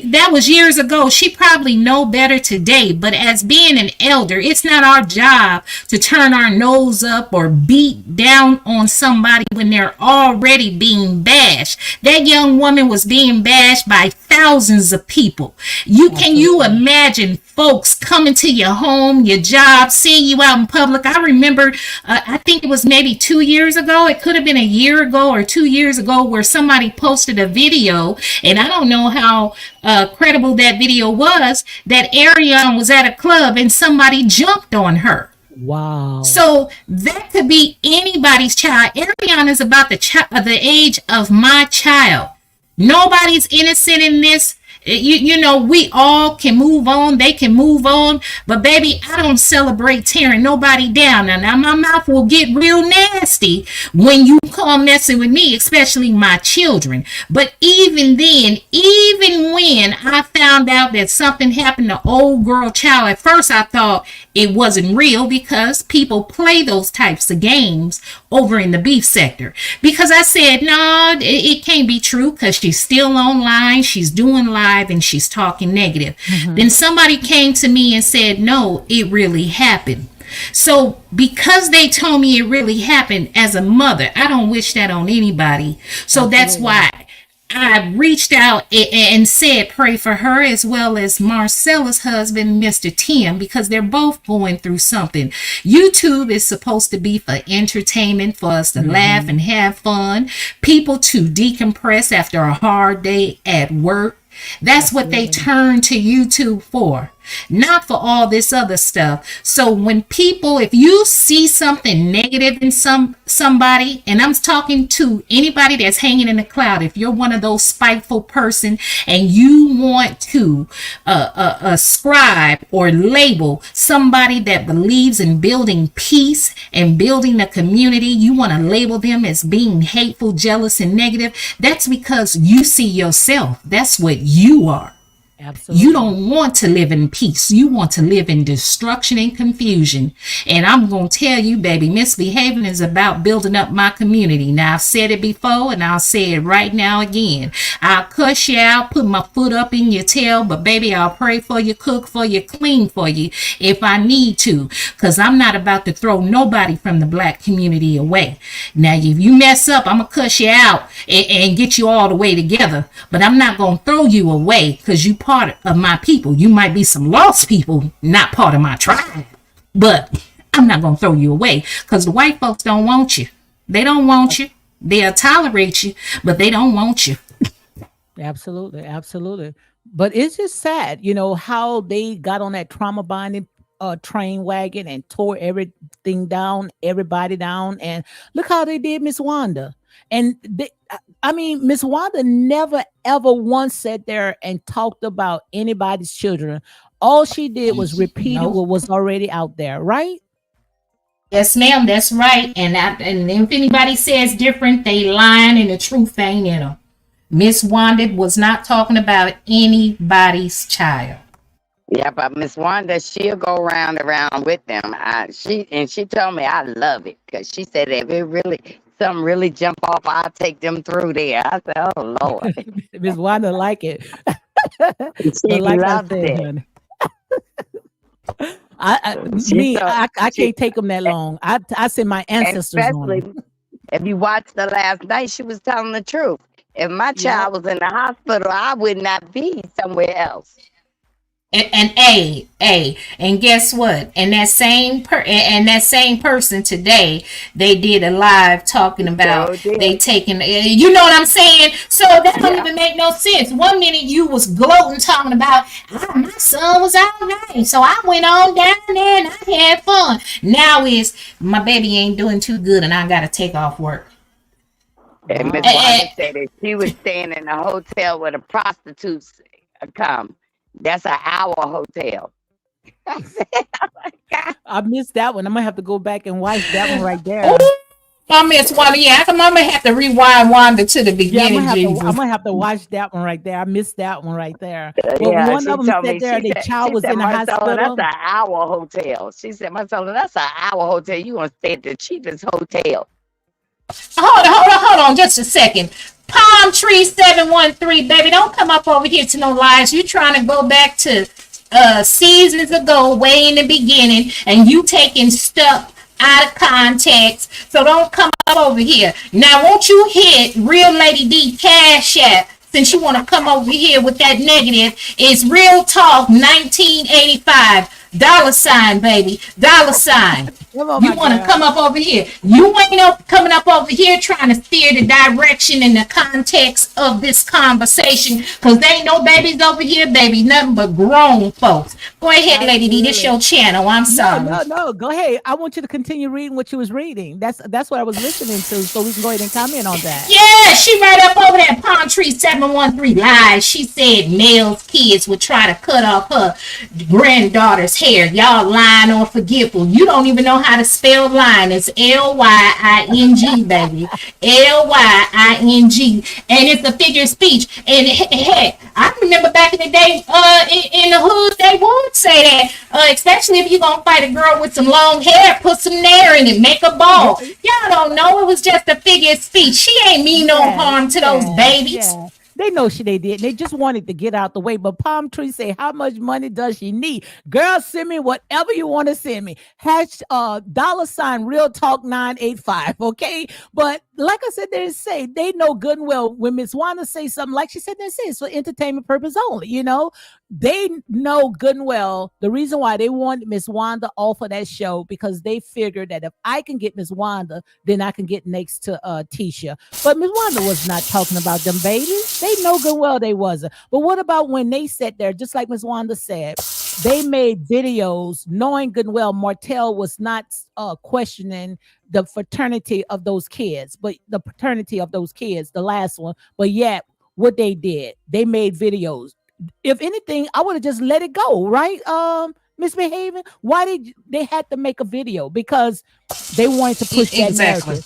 That was years ago. She probably know better today, but as being an elder, it's not our job to turn our nose up or beat down on somebody when they're already being bashed. That young woman was being bashed by thousands of people. Can you imagine folks coming to your home, your job, seeing you out in public? I remember, I think it was maybe 2 years ago. It could have been a year ago or 2 years ago where somebody posted a video, and I don't know how credible that video was, that Ariane was at a club and somebody jumped on her. Wow. So that could be anybody's child. Ariane is about the age of my child. Nobody's innocent in this. You know, we all can move on. They can move on. But baby, I don't celebrate tearing nobody down. Now my mouth will get real nasty when you come messing with me, especially my children. But even then, even when I found out that something happened to old girl child, at first I thought it wasn't real because people play those types of games over in the beef sector. Because I said, no, it can't be true because she's still online. She's doing live and she's talking negative. Then somebody came to me and said, no, it really happened. So because they told me it really happened, as a mother, I don't wish that on anybody. So that's why I reached out and said pray for her as well as Marcella's husband, Mr. Tim, because they're both going through something. YouTube is supposed to be for entertainment, for us to laugh and have fun, people to decompress after a hard day at work. That's what they turn to YouTube for, not for all this other stuff. So when people, if you see something negative in somebody, and I'm talking to anybody that's hanging in the cloud, if you're one of those spiteful person and you want to ascribe or label somebody that believes in building peace and building a community, you want to label them as being hateful, jealous, and negative, that's because you see yourself. That's what you are. Absolutely. You don't want to live in peace. You want to live in destruction and confusion. And I'm going to tell you, baby, misbehaving is about building up my community. Now, I've said it before and I'll say it right now again. I'll cuss you out, put my foot up in your tail, but baby, I'll pray for you, cook for you, clean for you if I need to, because I'm not about to throw nobody from the black community away. Now, if you mess up, I'm going to cuss you out and get you all the way together, but I'm not going to throw you away because you part of my people. You might be some lost people, not part of my tribe, but I'm not going to throw you away because the white folks don't want you. They don't want you. They'll tolerate you, but they don't want you. Absolutely, absolutely. But it's just sad, how they got on that trauma bonding train wagon and tore everything down, everybody down, and look how they did Miss Wanda. And Miss Wanda never ever once sat there and talked about anybody's children. All she did was repeat what was already out there, right? Yes, ma'am, that's right. And if anybody says different, they lying and the truth ain't in them. Miss Wanda was not talking about anybody's child. Yeah, but Miss Wanda, she'll go around with them. She told me I love it because she said if it really something really jump off, I'll take them through there. I said, oh Lord, Miss Wanda like it. she like loved it. Honey. I can't take them that long. I send my ancestors especially on. if you watched the last night, she was telling the truth. If my child was in the hospital, I would not be somewhere else. And guess what? And that same person today, they did a live talking about they taking, you know what I'm saying? So that don't even make no sense. 1 minute you was gloating talking about my son was all right, so I went on down there and I had fun. Now is my baby ain't doing too good and I gotta take off work. And Miss Wanda said that she was staying in a hotel where the prostitutes come. That's an hour hotel. I said, oh my God. I missed that one. I'm gonna have to go back and watch that one right there. I miss Wanda. Yeah, I'm gonna have to rewind Wanda to the beginning. I'm gonna have to watch that one right there. I missed that one right there. Well, one of them said there the child was in the hospital. That's an hour hotel. She said, Marcella, that's an hour hotel. You gonna stay at the cheapest hotel. Hold on, just a second. Palm Tree 713, baby, don't come up over here to no lies. You trying to go back to seasons ago, way in the beginning, and you taking stuff out of context. So don't come up over here. Now, won't you hit Real Lady D Cash App? Since you want to come over here with that negative, it's Real Talk 1985. $, baby. $. You want to come up over here. You ain't coming up over here trying to steer the direction and the context of this conversation because there ain't no babies over here, baby. Nothing but grown folks. Go ahead, Lady D. This your channel. I'm sorry. No. Go ahead. I want you to continue reading what you was reading. That's what I was listening to, so we can go ahead and comment on that. Yeah, she right up over there. Palm Tree 713 lies. She said male's kids would try to cut off her granddaughter's hair. Y'all lying or forgetful. You don't even know how to spell lying. It's Lying, baby. Lying. And it's a figure of speech. And heck, I remember back in the day, in the hood, they would say that, especially if you're going to fight a girl with some long hair, put some nair in it, make a ball. Y'all don't know. It was just a figure of speech. She ain't mean no harm to those babies. They know they did. They just wanted to get out the way. But Palm Tree say, how much money does she need? Girl, send me whatever you want to send me. $ Real Talk 985. Okay. But like I said, they say they know good and well when Miss Wanda say something, like she said, they say it's for entertainment purpose only. They know good and well the reason why they wanted Miss Wanda off of that show, because they figured that if I can get Miss Wanda, then I can get next to Tisha. But Miss Wanda was not talking about them babies. They know good well they wasn't. But what about when they sat there, just like Miss Wanda said, they made videos knowing good and well Martell was not questioning the fraternity of those kids, but the paternity of those kids, the last one. But yet, what they did, they made videos. If anything, I would have just let it go, right? Misbehaving. Why did they had to make a video? Because they wanted to push that narrative.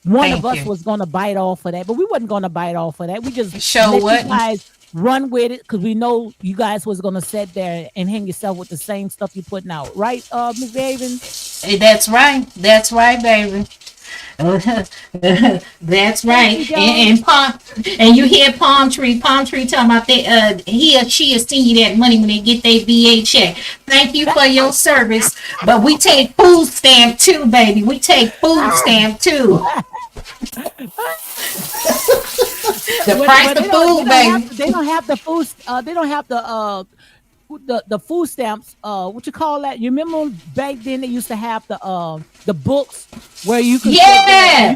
One of us was gonna bite off of that, but we wasn't gonna bite off of that. We just let you guys run with it, because we know you guys was gonna sit there and hang yourself with the same stuff you're putting out, right, Miss Raven? That's right. That's right, baby. That's right. And you hear Palm Tree talking about that he or she is sending you that money when they get their VA check. Thank you for your service. But we take food stamp too, baby. We take food stamp too. The price of food, baby. They don't have the food. They don't have the food stamps. What you call that? You remember back then they used to have the books where you could you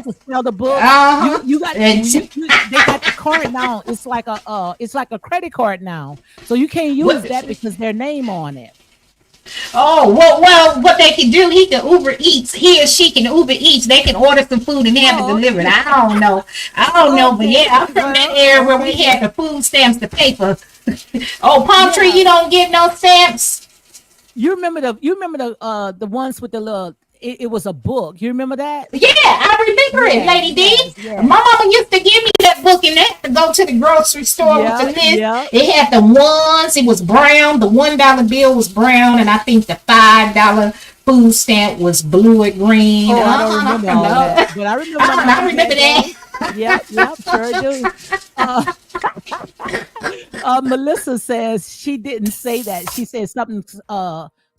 could sell the book. You got they got the card now. It's like a credit card now, so you can't use that because their name on it. Oh, well, what they can do, he can Uber Eats. He or she can Uber Eats. They can order some food and have it delivered. I don't know, but yeah, I'm from that area where we had the food stamps, the paper. Oh, Palm Tree, you don't get no stamps. You remember the ones with the little. It was a book. You remember that? Yeah, I remember it, Lady D. My mama used to give me that book and that to go to the grocery store with the list. It had the ones. It was brown. The $1 bill was brown, and I think the $5 food stamp was blue or green. Oh, I don't remember all that, but I remember that. Yep, sure do. Melissa says she didn't say that. She said something.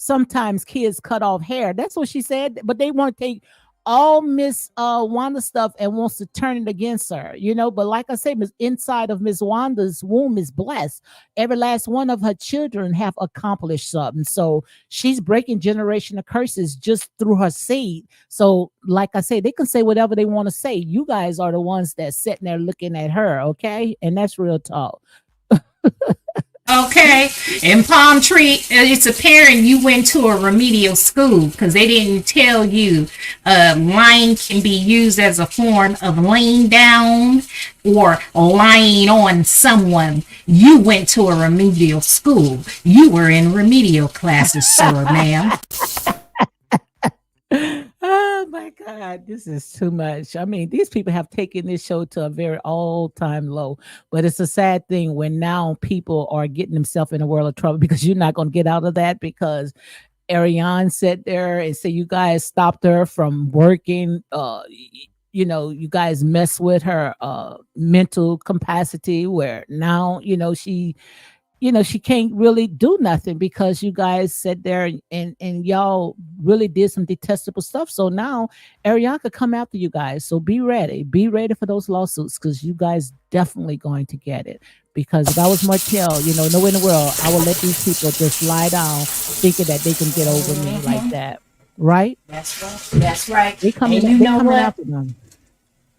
Sometimes kids cut off hair. That's what she said. But they want to take all Miss Wanda stuff and wants to turn it against her, But like I said, inside of Miss Wanda's womb is blessed. Every last one of her children have accomplished something. So she's breaking generational curses just through her seed. So like I say, they can say whatever they want to say. You guys are the ones that's sitting there looking at her, okay? And that's real talk. Okay, and Palm Tree, it's apparent you went to a remedial school because they didn't tell you lying can be used as a form of laying down or lying on someone. You went to a remedial school. You were in remedial classes, sir, ma'am. Oh my God, this is too much. I mean, these people have taken this show to a very all-time low, but it's a sad thing when now people are getting themselves in a world of trouble because you're not going to get out of that because Ariane sat there and said you guys stopped her from working. You guys mess with her mental capacity where now, she can't really do nothing because you guys sat there and y'all really did some detestable stuff. So now Ariane could come after you guys. So be ready. Be ready for those lawsuits because you guys definitely going to get it. Because if I was Martell, nowhere in the world, I would let these people just lie down thinking that they can get over me like that. Right? That's right. That's right. They coming after them.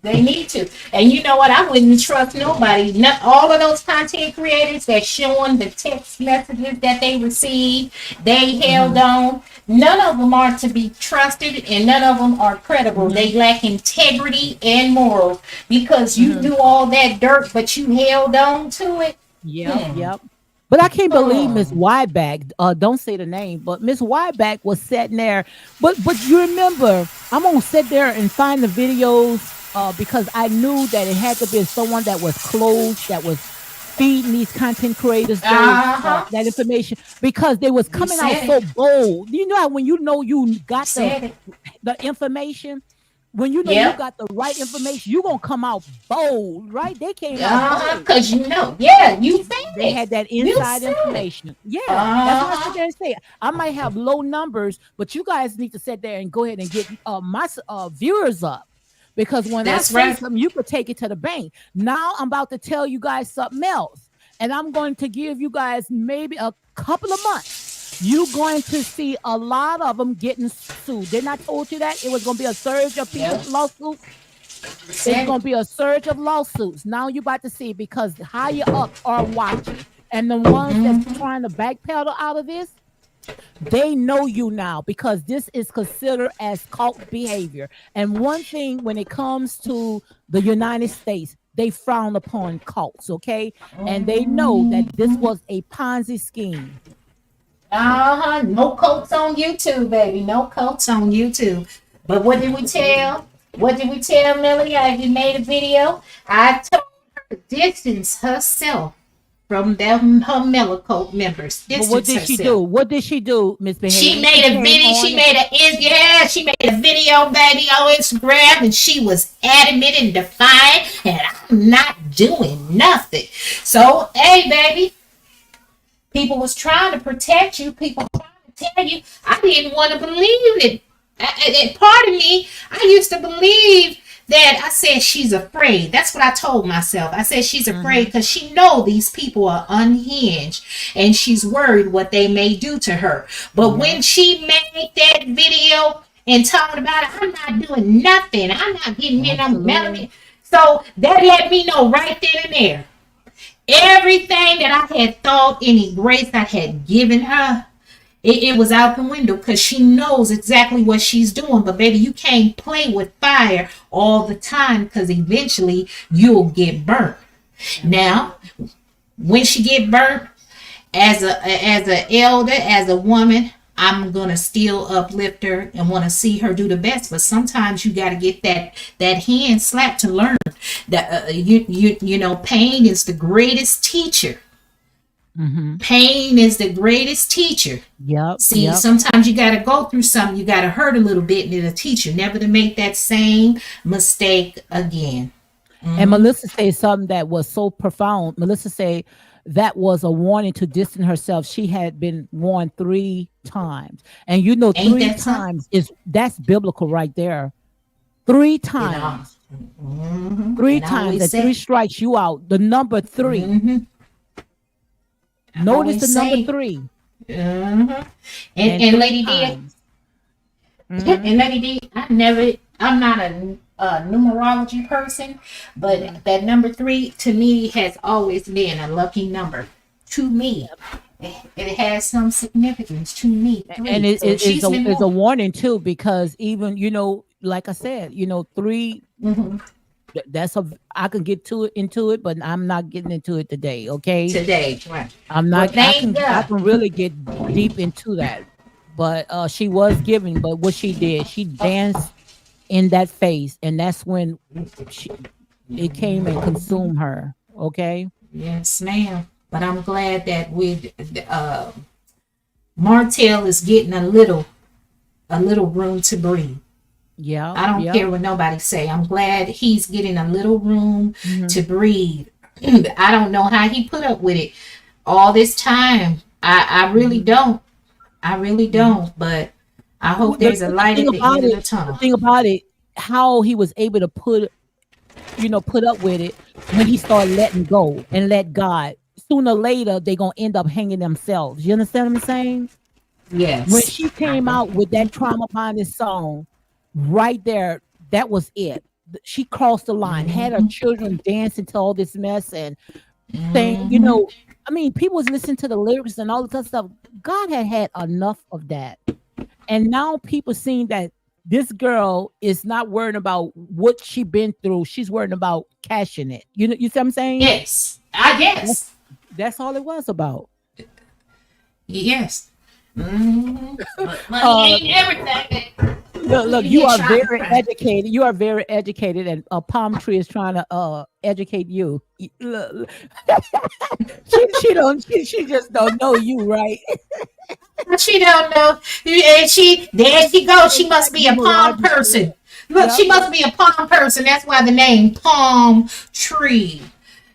They need to. And you know what? I wouldn't trust nobody. All of those content creators that showing the text messages that they received, they held on. None of them are to be trusted and none of them are credible. They lack integrity and morals because you knew all that dirt, but you held on to it. Yep. But I can't believe Miss Wyback, don't say the name, but Miss Wyback was sitting there. But you remember, I'm going to sit there and find the videos because I knew that it had to be someone that was close, that was feeding these content creators that information because they was coming out so bold. You know how when you got the information when you know you Yep. got the right information, you're gonna come out bold, right? They came out bold. Cause you know, yeah, you said They it. had that You inside said it. information. Yeah, that's why I sit Uh-huh. there and say I might have low numbers, but you guys need to sit there and go ahead and get my viewers up. Because when I That's say right. something, you could take it to the bank. Now I'm about to tell you guys something else, and I'm going to give you guys maybe a couple of months. You're going to see a lot of them getting sued. Didn't I told you that it was going to be a surge of people Yep. lawsuits? You It's said going it. to be a surge of lawsuits. Now you're about to see because higher ups are watching. And the ones that's Mm-hmm. trying to backpedal out of this, they know you now because this is considered as cult behavior. And one thing when it comes to the United States, they frown upon cults, okay? And they know that this Mm-hmm. was a Ponzi scheme. Uh-huh. No coats on YouTube, baby. No coats on YouTube. But what did we tell? What did we tell Millie? Have you made a video? I told her to distance herself from them her Millicoat members. But what Distance did she do? herself. What did she do, She Misbehaving? She made a came video. on She and made yeah. She made a video, baby, on Instagram, and she was adamant and defiant, and I'm not doing nothing. So, hey, baby, people was trying to protect you. People trying to tell you. I didn't want to believe it. Part of me, I used to believe that. I said she's afraid. That's what I told myself. I said she's afraid Mhm. because she know these people are unhinged, and she's worried what they may do to her. But Yeah. when she made that video and talking about it, I'm not doing nothing. I'm not getting in on Absolutely. melody. So that let me know right then and there. Everything that I had thought, any grace I had given her, it was out the window because she knows exactly what she's doing. But baby, you can't play with fire all the time because eventually you'll get burnt. Now, Absolutely. when she get burnt, as a elder, as a woman, I'm gonna still uplift her and want to see her do the best. But sometimes you got to get that hand slap to learn that you know pain is the greatest teacher. Mhm. Pain is the greatest teacher. Yep. See, Yep. sometimes you got to go through something. You got to hurt a little bit, and it'll teach you never to make that same mistake again. And Hmm. Melissa said something that was so profound. Melissa said that was a warning to distance herself. She had been warned 3 times. And you know, Ain't three that something? times is that's biblical right there. Three You know. times. Three And I times. always That three say, strikes you out. The number three. hmm I Notice the always number say, three. hmm and And and three Lady D, times. Hmm. and Lady D, I'm not a numerology person, Hmm. but that number three to me has always been a lucky number to me. It has some significance to me. And Three. it So is she's been a more. warning too, because even like I said, three. Hmm. That's a I can get to it into it, but I'm not getting into it today. Okay, Today. Right. I'm Well, not. thank I God. can really get deep into that. But she was giving. But what she did, she danced in that face, and that's when it came and consumed her. Okay. Yes, ma'am. But I'm glad that we Martell is getting a little room to breathe. Yeah. I don't Yep. care what nobody say. I'm glad he's getting a little room Hmm. to breathe. I don't know how he put up with it all this time. I really Hmm. don't. I really Hmm. don't. But I hope The, there's a the light thing at the about end of it, the the tunnel. thing about it, how he was able to put up with it when he started letting go and let God. Sooner or later, they're gonna end up hanging themselves. You understand what I'm saying? When Yes. she came out with that trauma bonding song, right there, that was it. She crossed the line, had her Mm-hmm. children dancing to all this mess and saying, Mm-hmm. I mean, people was listening to the lyrics and all this other stuff. God had enough of that. And now people seeing that this girl is not worrying about what she been through. She's worrying about cashing it. You see what I'm saying? Yes. I That's, guess. that's all it was about. Yes. Mm-hmm. But money Uh, ain't everything. look, You you here are trying to very cry. educated. You are very educated, and a palm tree is trying to educate you. Look, she just don't know you, right? She don't know. And there she goes. It's She must like be a palm numerology to person. her. Look, she must be a palm person. That's why the name palm tree.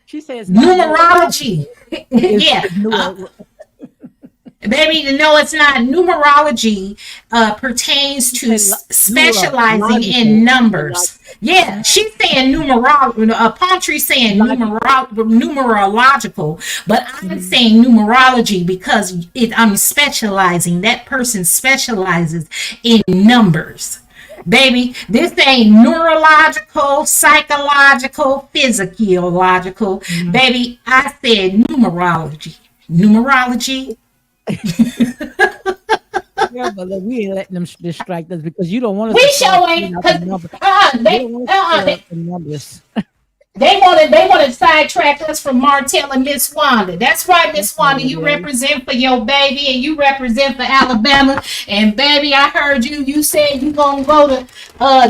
She says not Numerology. is Yeah. new. Baby, to know it's not numerology pertains to specializing in numbers. Yeah, she's saying palm tree saying numerological, but I'm saying numerology because I'm specializing. That person specializes in numbers. Baby, this ain't neurological, psychological, physiological. Baby, I said numerology. Numerology. Yeah, but look, we ain't letting them distract us because you don't want us We to start showing seeing out the because numbers. You don't want us to uh, fill they, up the numbers. they want to sidetrack us from Martell and Miss Wanda. That's right, That's Miss all Wanda. it You is. represent for your baby and you represent for Alabama. And baby, I heard you. You said you gonna go to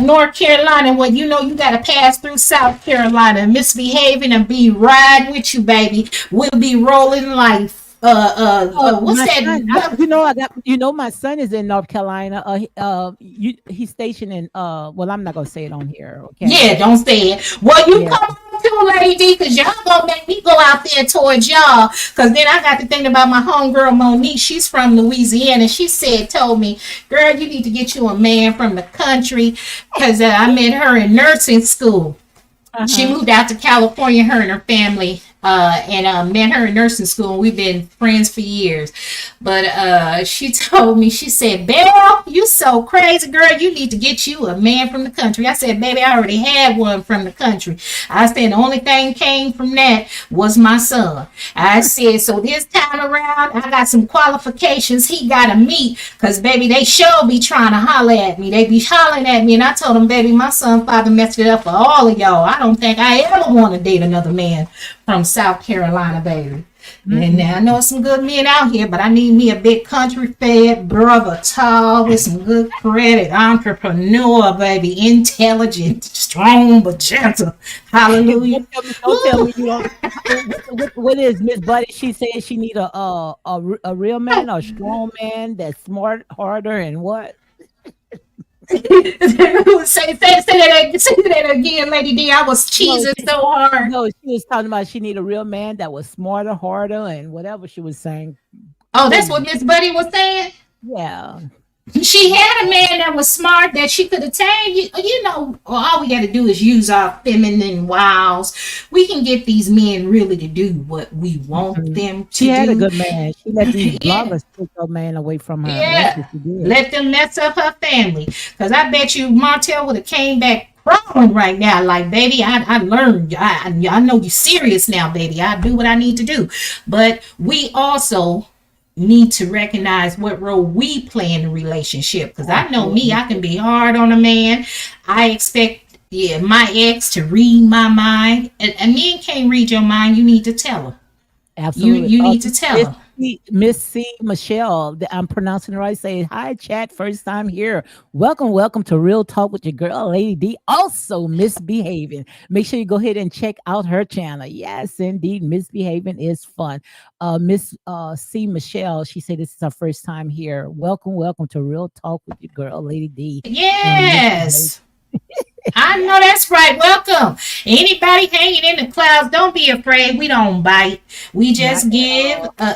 North Carolina. Well, you know you gotta pass through South Carolina, misbehaving and be riding with you, baby. We'll be rolling life. Oh, What's my son, that? my son is in North Carolina. He's stationed in, well, I'm not gonna say it on here, okay? Yeah, don't say it. Well, you Yeah. come on too, Lady D, because y'all gonna make me go out there towards y'all. Because then I got to think about my homegirl Monique. She's from Louisiana. She told me, girl, you need to get you a man from the country. Because I met her in nursing school. She Uh-huh. moved out to California, her and her family, and met her in nursing school. And we've been friends for years. But she told me, she said, Belle, you so crazy, girl. You need to get you a man from the country. I said, baby, I already had one from the country. I said, the only thing came from that was my son. I said, so this time around, I got some qualifications he got to meet. Because, baby, they sure be trying to holler at me. They be hollering at me. And I told them, baby, my son father messed it up for all of y'all. I don't think I ever want to date another man from South Carolina, baby. And now I know some good men out here, but I need me a big country fed brother, tall with some good credit, entrepreneur, baby, intelligent, strong but gentle. Hallelujah. Don't tell me you don't. What is Miss Buddy? She said she need a real man, a strong man that's smart, harder, and what? Say that again, Lady D. I was No, cheesing so hard. no, she was talking about she need a real man that was smarter, harder, and whatever she was saying. Oh, that's what Crazy. Miss Buddy was saying. Yeah. She had a man that was smart that she could attain. You know, all we got to do is use our feminine wiles. We can get these men really to do what we want Mhm. them She to had a do. good man. She let these Yeah, bloggers take her man away from her. That's yeah. what she did. Let them mess up her family. Because I bet you Martell would have came back crawling right now. Like, baby, I learned. I know you're serious now, baby. I do what I need to do. But we also need to recognize what role we play in the relationship. Because I know me, Absolutely. I can be hard on a man. I expect my ex to read my mind. And men can't read your mind. You need to tell her. You Absolutely. you need to tell Miss her. Miss C. Michelle, I'm pronouncing it right. Say hi, chat. First time here. Welcome to Real Talk with your girl, Lady D. Also misbehaving. Make sure you go ahead and check out her channel. Yes, indeed, misbehaving is fun. Miss C. Michelle, she said this is her first time here. Welcome to Real Talk with your girl, Lady D. And misbehaving. Yes. I know that's right. Welcome. Anybody hanging in the clouds, don't be afraid. We don't bite. We Not just at give all.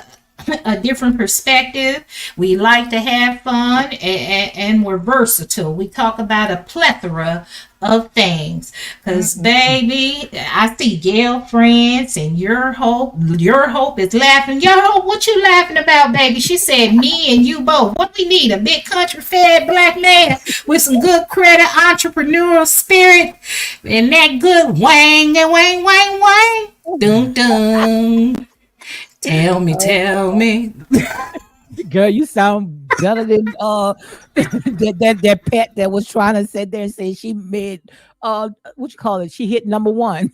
a different perspective. We like to have fun and we're versatile. We talk about a plethora of things. Because, Mm-mm. baby, I see girlfriends and your hope is laughing. Your hope, what you laughing about, baby? She said, me and you both. What we need? A big country fed black man with some good credit, entrepreneurial spirit, and that good wang and wang, wang, wang. Dum dum. Tell me. Girl, you sound better than that pet that was trying to sit there and say she made what you call it? She hit number one.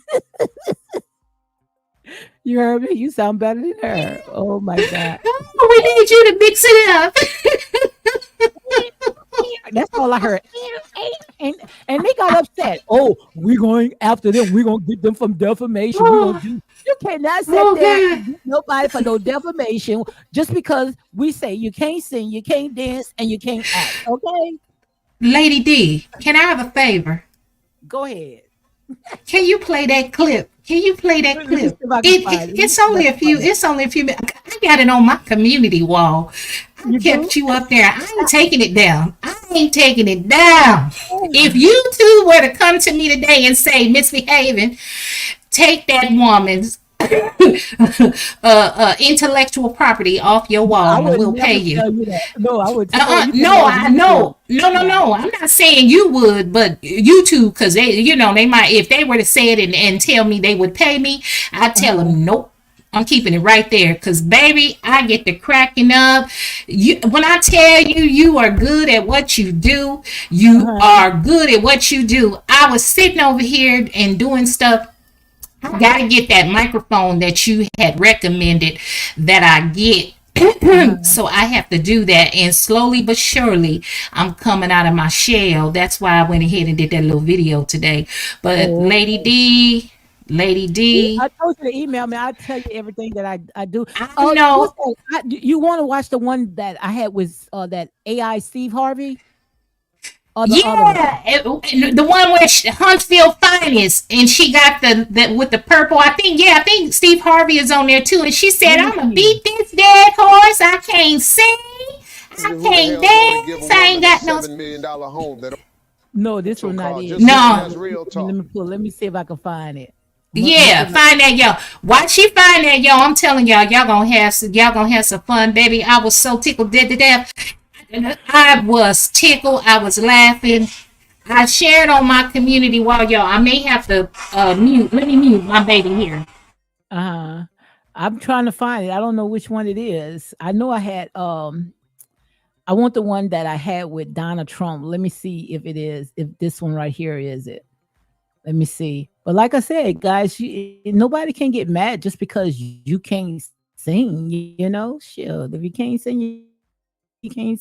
You heard me? You sound better than her. Oh my God. Oh, we need you to mix it up. That's all I heard. And they got upset. Oh, we're going after them. We're gonna get them from defamation. We're gonna Oh, do you cannot sit oh there God. and get nobody for no defamation just because we say you can't sing, you can't dance, and you can't act. Okay? Lady D, can I have a favor? Go ahead. Can you play that clip? Can you play that Let me see clip? if I can find it. Let me It's see if I only a can few. find it. It's only a few. I got it on my community wall. I You do? kept you up there. I ain't taking it down. I ain't taking it down. Oh, If you two were to come to me today and say misbehaving, take that woman's intellectual property off your I wall and would we'll pay never you. tell you that. No, I would. Oh, you put it No, on I YouTube. know. No, no, Yeah. no. I'm not saying you would, but you two, because they, they might, if they were to say it and tell me they would pay me, I'd tell Uh-huh. them, nope. I'm keeping it right there because, baby, I get to cracking up. When I tell you, you are good at what you do, you Uh-huh. are good at what you do. I was sitting over here and doing stuff. I got to get that microphone that you had recommended that I get. Uh-huh. So I have to do that. And slowly but surely, I'm coming out of my shell. That's why I went ahead and did that little video today. But Oh, Lady see, D, I told you to email me. I tell you everything that I do. I What's know. that? You want to watch the one that I had with that AI Steve Harvey or the other one? Yeah, the one where Huntsville Finest, and she got the with the purple. I think Steve Harvey is on there too. And she said, Let me "I'm gonna see. beat this dead horse. I can't sing, I Who the can't hell is going to give a dance. I ain't woman a got no." $7 million home that No, this your one not car it. just This looking one. No, as real Let talk? me pull. Let me see if I can find it. Let me see yeah, if I, find that yo. Why she find that yo? I'm telling y'all gonna have some fun, baby. I was so tickled dead to death. I was tickled. I was laughing. I shared on my community wall, y'all. I may have to mute. Let me mute my baby here. uh, I'm trying to find it. I don't know which one it is. I know I had I want the one that I had with Donald Trump. Let me see if it is, if this one right here is it. Let me see. But like I said, guys, nobody can get mad just because you can't sing, Shit, if you can't sing, you can't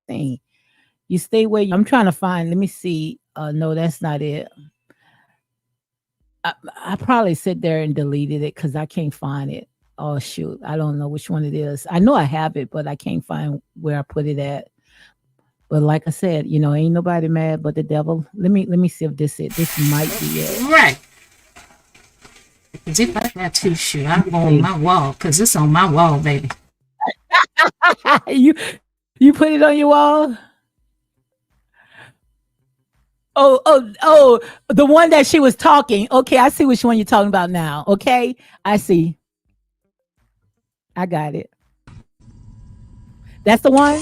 sing. You stay where I'm trying to find. Let me see. No, that's not it. I probably sit there and deleted it because I can't find it. Oh shoot, I don't know which one it is. I know I have it, but I can't find where I put it at. But like I said, ain't nobody mad but the devil. Let me see if this it. This might be it. Right. Cause if I got tissue, I Let me go on see. my wall. Cause it's on my wall, baby. you you put it on your wall? Oh, the one that she was talking. Okay, I see which one you're talking about now. Okay, I see. I got it. That's the one.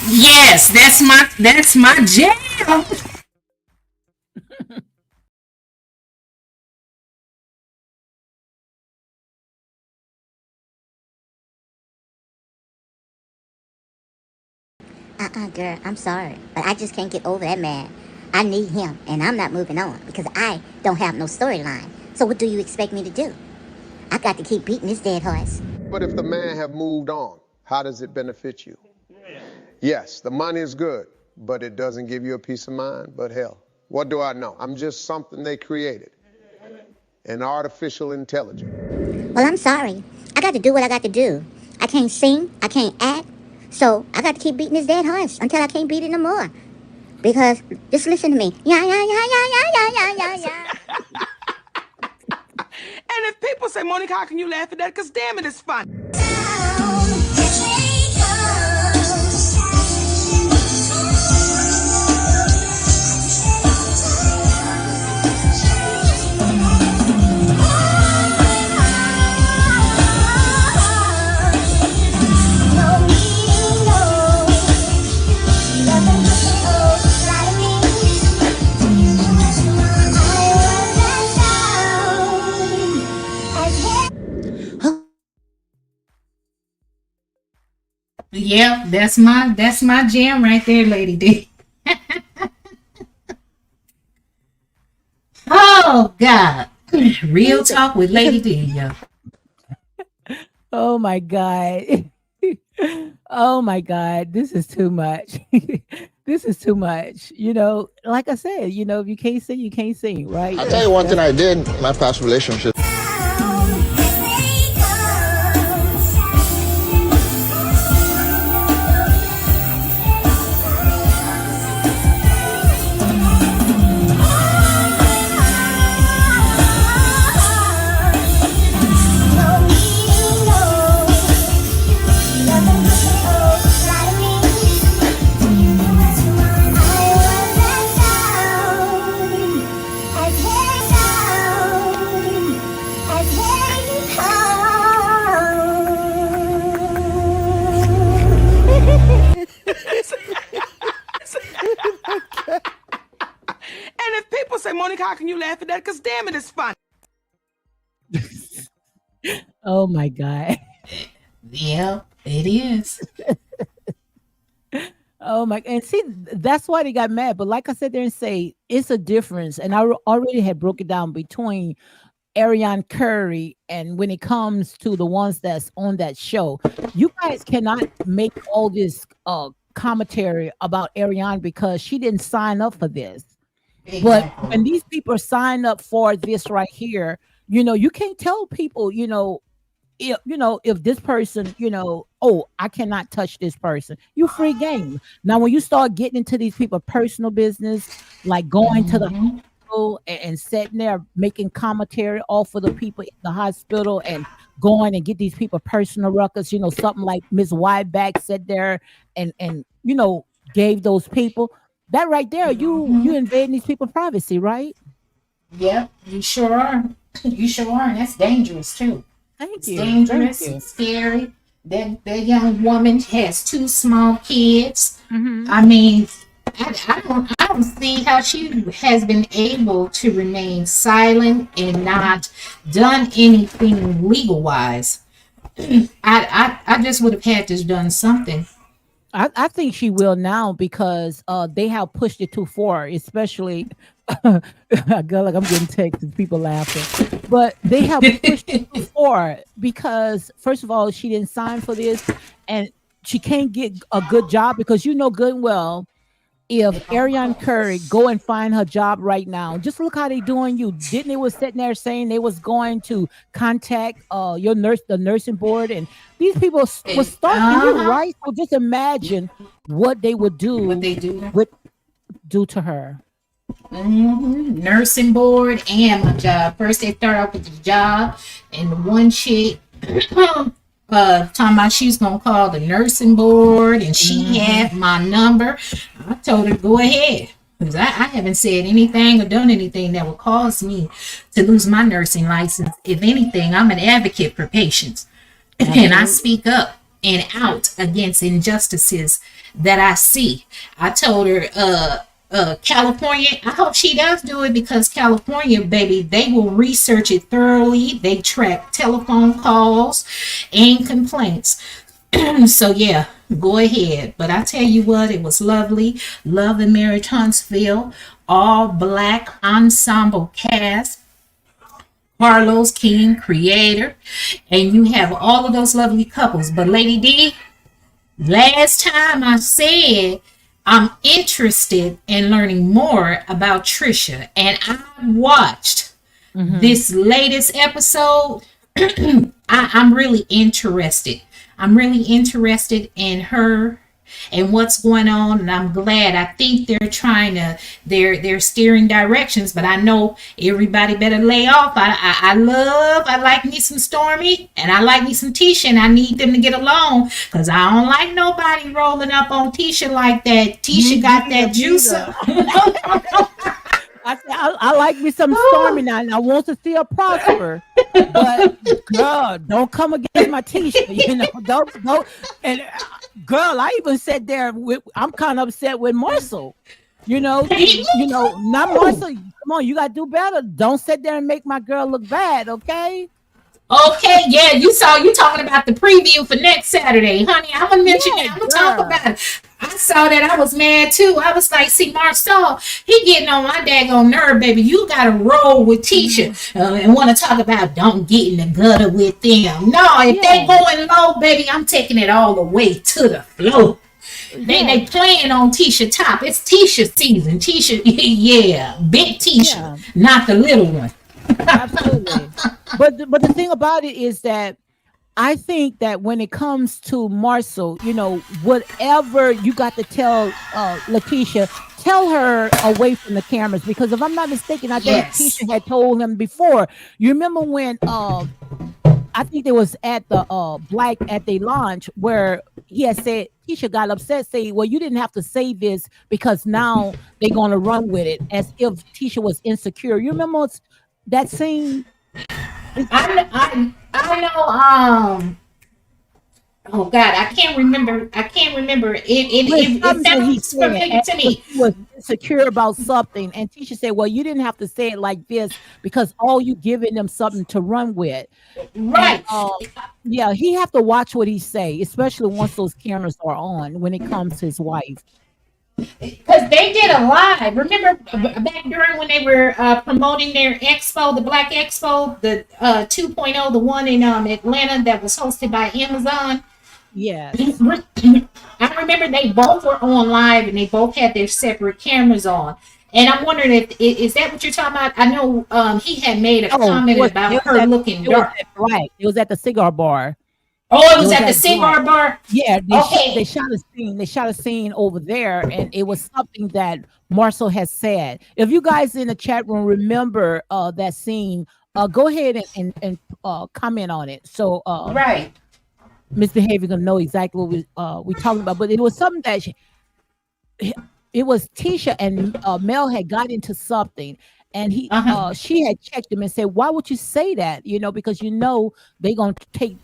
Yes, that's my jam. Girl, I'm sorry, but I just can't get over that man. I need him, and I'm not moving on because I don't have no storyline. So what do you expect me to do? I got to keep beating this dead horse. But if the man have moved on, how does it benefit you? Yes, the money is good, but it doesn't give you a peace of mind. But hell, what do I know? I'm just something they created, an artificial intelligence. Well, I'm sorry. I got to do what I got to do. I can't sing, I can't act, so I got to keep beating this dead horse until I can't beat it no more. Because just listen to me. Yeah, yeah, yeah, yeah, yeah, yeah, yeah, yeah, yeah. And if people say, Monica, how can you laugh at that? Because damn it, it's fun. Yeah, that's my jam right there, Lady D. Oh God. Real talk with Lady D, yo. Oh my god. Oh my god, this is too much. This is too much. Like I said, if you can't sing, you can't sing, right? I'll tell you one thing I did in my past relationship. And if people say, Monica, how can you laugh at that? Because damn it, it's funny. Oh my God. Yeah, it is. Oh my, and see, that's why they got mad. But like I said there and say, it's a difference. And I already had broke it down between Ariane Curry and when it comes to the ones that's on that show. You guys cannot make all this commentary about Ariane because she didn't sign up for this. But when Exactly. these people sign up for this right here, you can't tell people, if this person, oh, I cannot touch this person. You free game. Now, when you start getting into these people personal business, like going to the Hmm. hospital and sitting there making commentary off of the people in the hospital and going and get these people personal records, something like Miss Wyback said there and gave those people that right there, you Hmm. invading these people's privacy, right? Yep, you sure are. You sure are, and that's dangerous too. Thank It's you. Thank dangerous. you. It's scary. That young woman has two small kids. Hmm. I mean, I don't see how she has been able to remain silent and not done anything legal wise. I just would have had to done something. I think she will now because they have pushed it too far, especially I go like I'm getting texts and people laughing. But they have pushed it too far because first of all, she didn't sign for this and she can't get a good job because you know good and well if Ariane Curry go and find her job right now, just look how they doing you. Didn't they was sitting there saying they was going to contact your nurse, the nursing board, and these people was stalking you, Uh-huh. right? So just imagine what they would What do they do. with do to her. Nursing board and my job. First, they start off with the job, and the one chick, talking about she's gonna call the nursing board, and she Hmm. had my number. I told her go ahead. Because I haven't said anything or done anything that would cause me to lose my nursing license. If anything, I'm an advocate for patients. And I Absolutely. speak up and out against injustices that I see. I told her, California, I hope she does do it because California, baby, they will research it thoroughly. They track telephone calls and complaints. So yeah, go ahead. But I tell you what, it was lovely. Love and Marriage Huntsville, all black ensemble cast. Carlos King, creator, and you have all of those lovely couples. But Lady D, last time I said I'm interested in learning more about Trisha, and I watched Hmm. this latest episode. I'm really interested. I'm really interested in her and what's going on, and I'm glad. I think they're trying to they're steering directions, but I know everybody better lay off. I like me some Stormy and I like me some Tisha, and I need them to get along because I don't like nobody rolling up on Tisha like that. Me Tisha got neither, that me juice. neither. I said I like me some Stormy now, and I want to see her prosper. But girl, don't come against my T-shirt. Don't. And girl, I even said there, I'm kind of upset with Marsau. Me Not too. Marsau. Come on, you gotta do better. Don't sit there and make my girl look bad, okay? Okay, yeah, you talking about the preview for next Saturday, honey. I'm gonna mention Yeah, that. I'm gonna talk girl. about it. I saw that. I was mad too. I was like, see, Marsau, he getting on my daggone nerve, baby. You gotta roll with Tisha Mhm. and want to talk about don't get in the gutter with them. No, if they Yeah, going low, baby, I'm taking it all the way to the floor. yeah, They playing on Tisha top. It's Tisha season. Tisha, yeah, big Tisha, yeah. not the little one. Absolutely. But the thing about it is that I think that when it comes to Marcel, whatever you got to tell Letitia, tell her away from the cameras because if I'm not mistaken, I think Yes. Tisha had told him before. You remember when I think it was at the Black at the launch where he had said Tisha got upset, saying, "Well, you didn't have to say this because now they're gonna run with it," as if Tisha was insecure. You remember that scene? It's, I know. Oh God, I can't remember. I can't remember. But it's It something that he sounds said, familiar to because me. he was insecure about something, and Tisha said, "Well, you didn't have to say it like this because all you giving them something to run with." And Right. yeah, he have to watch what he say, especially once those cameras are on when it comes to his wife. Because they did a live. Remember back during when they were promoting their expo, the Black Expo, the 2.0, the one in Atlanta that was hosted by Amazon. Yes. I remember they both were on live and they both had their separate cameras on. And I'm wondering if is that what you're talking about? I know he had made a Oh, comment about her looking dark. it was at the cigar bar. Oh, it It was was at the at Black. cigar bar. Yeah, they Okay, shot a scene. They shot a scene over there, and it was something that Marcel has said. If you guys in the chat room remember that scene, go ahead and comment on it. So right. Miss Behavior gonna know exactly what we talking about. But it was something that it was Tisha and Mel had got into something, and Uh huh. she had checked him and said, "Why would you say that? Because they gonna take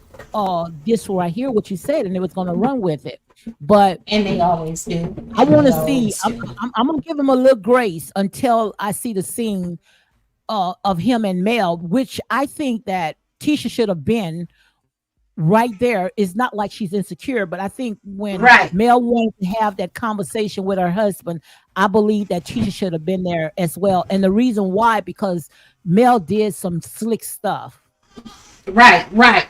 this right here, what you said, and they was gonna run with it." But And they always do. I want They to see. always I'm, do. I'm gonna give him a little grace until I see the scene of him and Mel, which I think that Tisha should have been right there. Is not like she's insecure, but I think when Right. Mel wanted to have that conversation with her husband, I believe that Tisha should have been there as well. And the reason why, because Mel did some slick stuff. Right. Right.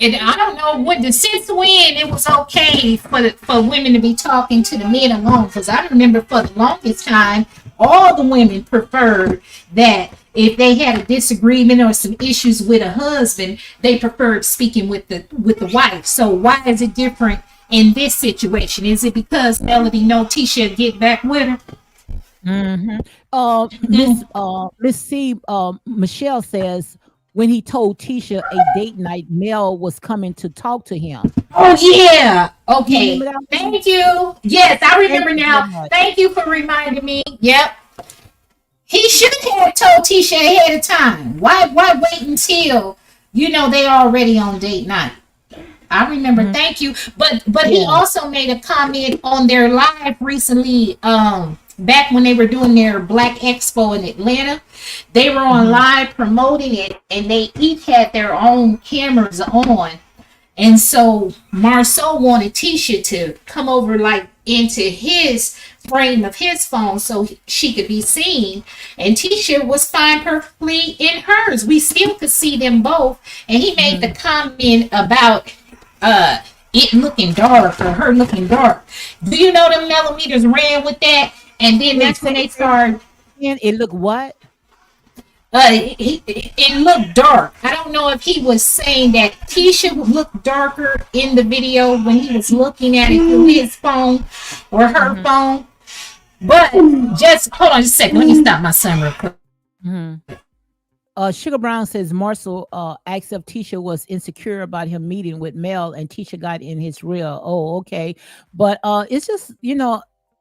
And I don't know since when it was okay for women to be talking to the men alone. Because I remember for the longest time, all the women preferred that if they had a disagreement or some issues with a husband, they preferred speaking with the wife. So why is it different in this situation? Is it because Melody know Tisha get back with her? Mm-hmm. Miss C. Michelle says when he told Tisha a date night, Mel was coming to talk to him. Oh yeah. You Okay. remember that one? Thank you. Yes, I Thank remember you so now. much. Thank you for reminding me. Yep. He should have told Tisha ahead of time. Why wait until they already on date night? I remember. Mhm. Thank you. But he Yeah. also made a comment on their live recently. Back when they were doing their Black Expo in Atlanta, they were on Mhm. live promoting it, and they each had their own cameras on. And so Marsau wanted Tisha to come over like into his frame of his phone so she could be seen. And Tisha was fine perfectly in hers. We still could see them both. And he made the Mhm. comment about it looking dark or her looking dark. Do you know them millimeters ran with that? And then Wait, that's when say they it started again. It looked what? it looked dark. I don't know if he was saying that Tisha would look darker in the video when he was looking at it through his phone or her Mhm. phone. But just hold on just a second. Let me stop my son real quick. Mhm. Sugar Brown says Marcel asked if Tisha was insecure about him meeting with Mel, and Tisha got in his real. Oh, okay. But it's just,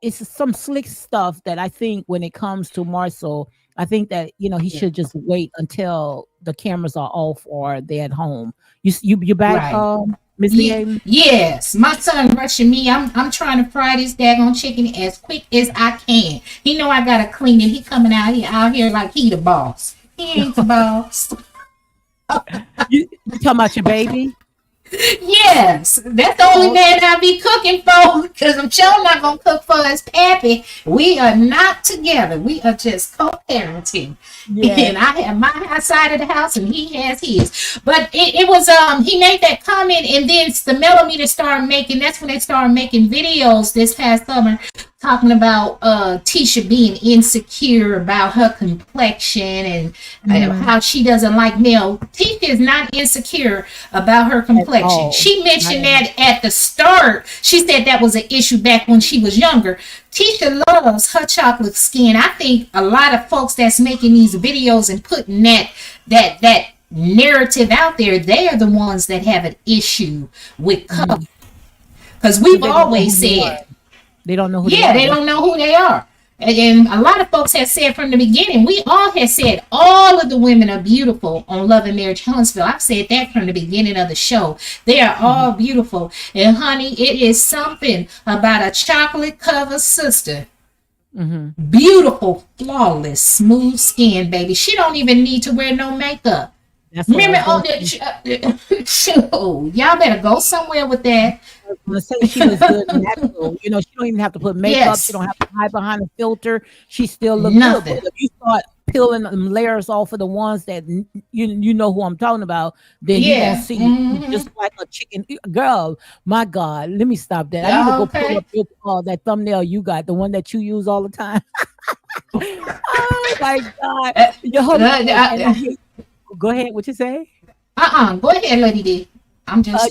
it's some slick stuff that I think when it comes to Marcel, I think that he should just wait until the cameras are off or they're at home. You back, Right. Miss Behavior? Yes, my son rushing me. I'm trying to fry this daggone chicken as quick as I can. He know I gotta clean it. He coming out here like he the boss. He ain't the boss. You talking about your baby? Yes, that's the only Oh, man I be cooking for because I'm sure not gonna cook for his pappy. We are not together. We are just co-parenting. yeah. And I have my side of the house and he has his. But it was he made that comment and then the millimeter started making that's when they started making videos this past summer talking about Tisha being insecure about her complexion and Mhm. how she doesn't like male. Tisha is not insecure about her At complexion. all. She Not mentioned at all. that at the start. She said that was an issue back when she was younger. Tisha loves her chocolate skin. I think a lot of folks that's making these videos and putting that narrative out there, they are the ones that have an issue with color. Mhm. Because 'Cause we've they don't know always who they are. said They don't know who they yeah, are. they don't know who they are. And a lot of folks have said from the beginning, we all have said all of the women are beautiful on Love and Marriage Huntsville. I've said that from the beginning of the show. They are Mhm. all beautiful. And honey, it is something about a chocolate covered sister. Mhm. Beautiful, flawless, smooth skin, baby. She don't even need to wear no makeup. That's what I Remember was on gonna the say. show, y'all better go somewhere with that. I was gonna say she looks good natural. She don't even have to put makeup. She Yes, don't have to hide behind a filter. She still look good. But nothing. if you start peeling them layers off of the ones that you know who I'm talking about, then you gonna Yeah. see Mm-hmm. just like a chicken. Girl, my God, let me stop that. I need to go pull Okay. up that thumbnail you got, the one that you use all the time. Oh my God, Uh, your uh, host says, and I uh, hate. Go ahead. What you say? Go ahead, Lady D.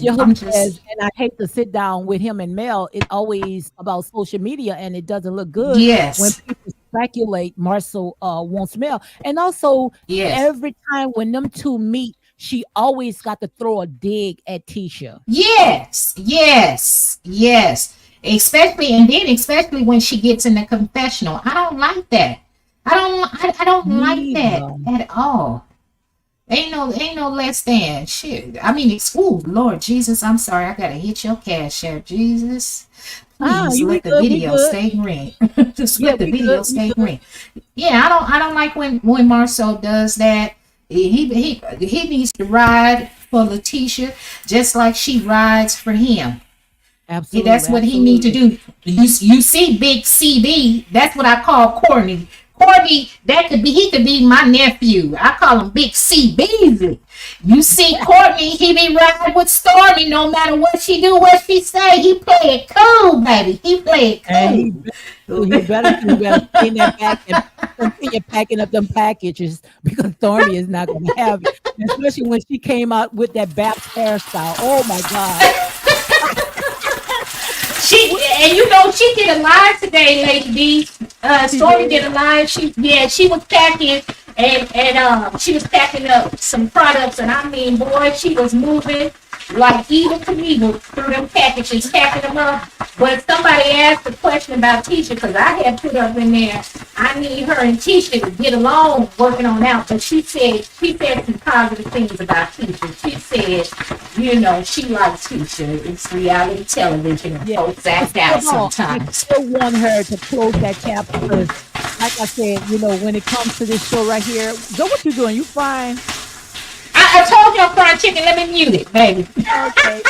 Your host I'm just, says, and I hate to sit down with him and Mel. It always about social media, and it doesn't look good when yes, people speculate Marcel wants Mel. And also, yes, every time when them two meet, she always got to throw a dig at Tisha. yes. Especially when she gets in the confessional. I don't like that. I don't like that Neither. at all. Ain't no less than shit. I mean, it's ooh, Lord Jesus, I'm sorry, I gotta hit your cash app, Jesus. Please We let the good. We video good. stay green. Just Yeah, let the we good. video We stay good. green. Yeah, I don't like when Marcel does that. He needs to ride for Letitia just like she rides for him. Yeah, Absolutely. that's what he need to Absolutely. do. You see, Big CB. That's what I call Courtney. Courtney, he could be my nephew. I call him Big CB. You see, Courtney, he be riding with Stormy no matter what she do, what she say. He play it cool, baby. He play it And cool. he better to. He better stay in that back and continue packing up them packages because Stormy is not going to have it. Especially when she came out with that Babs hairstyle. Oh my God. She What and she did a live today, Lady D. she Stormy did did? a live. She was packing and she was packing up some products, and I mean, boy, she was moving like evil Knievel through them packages, packing them up. But somebody asked a question about Tisha because I had put up in there. I need her and Tisha to get along working on out. But she said some positive things about Tisha. She said, she likes Tisha. It's reality television and Yeah. folks But act still, out no, I sometimes. still want her to close that chapter because, like I said, when it comes to this show right here, girl, what you doing? You frying? I told you I'm frying chicken. Let me mute it, baby. Okay.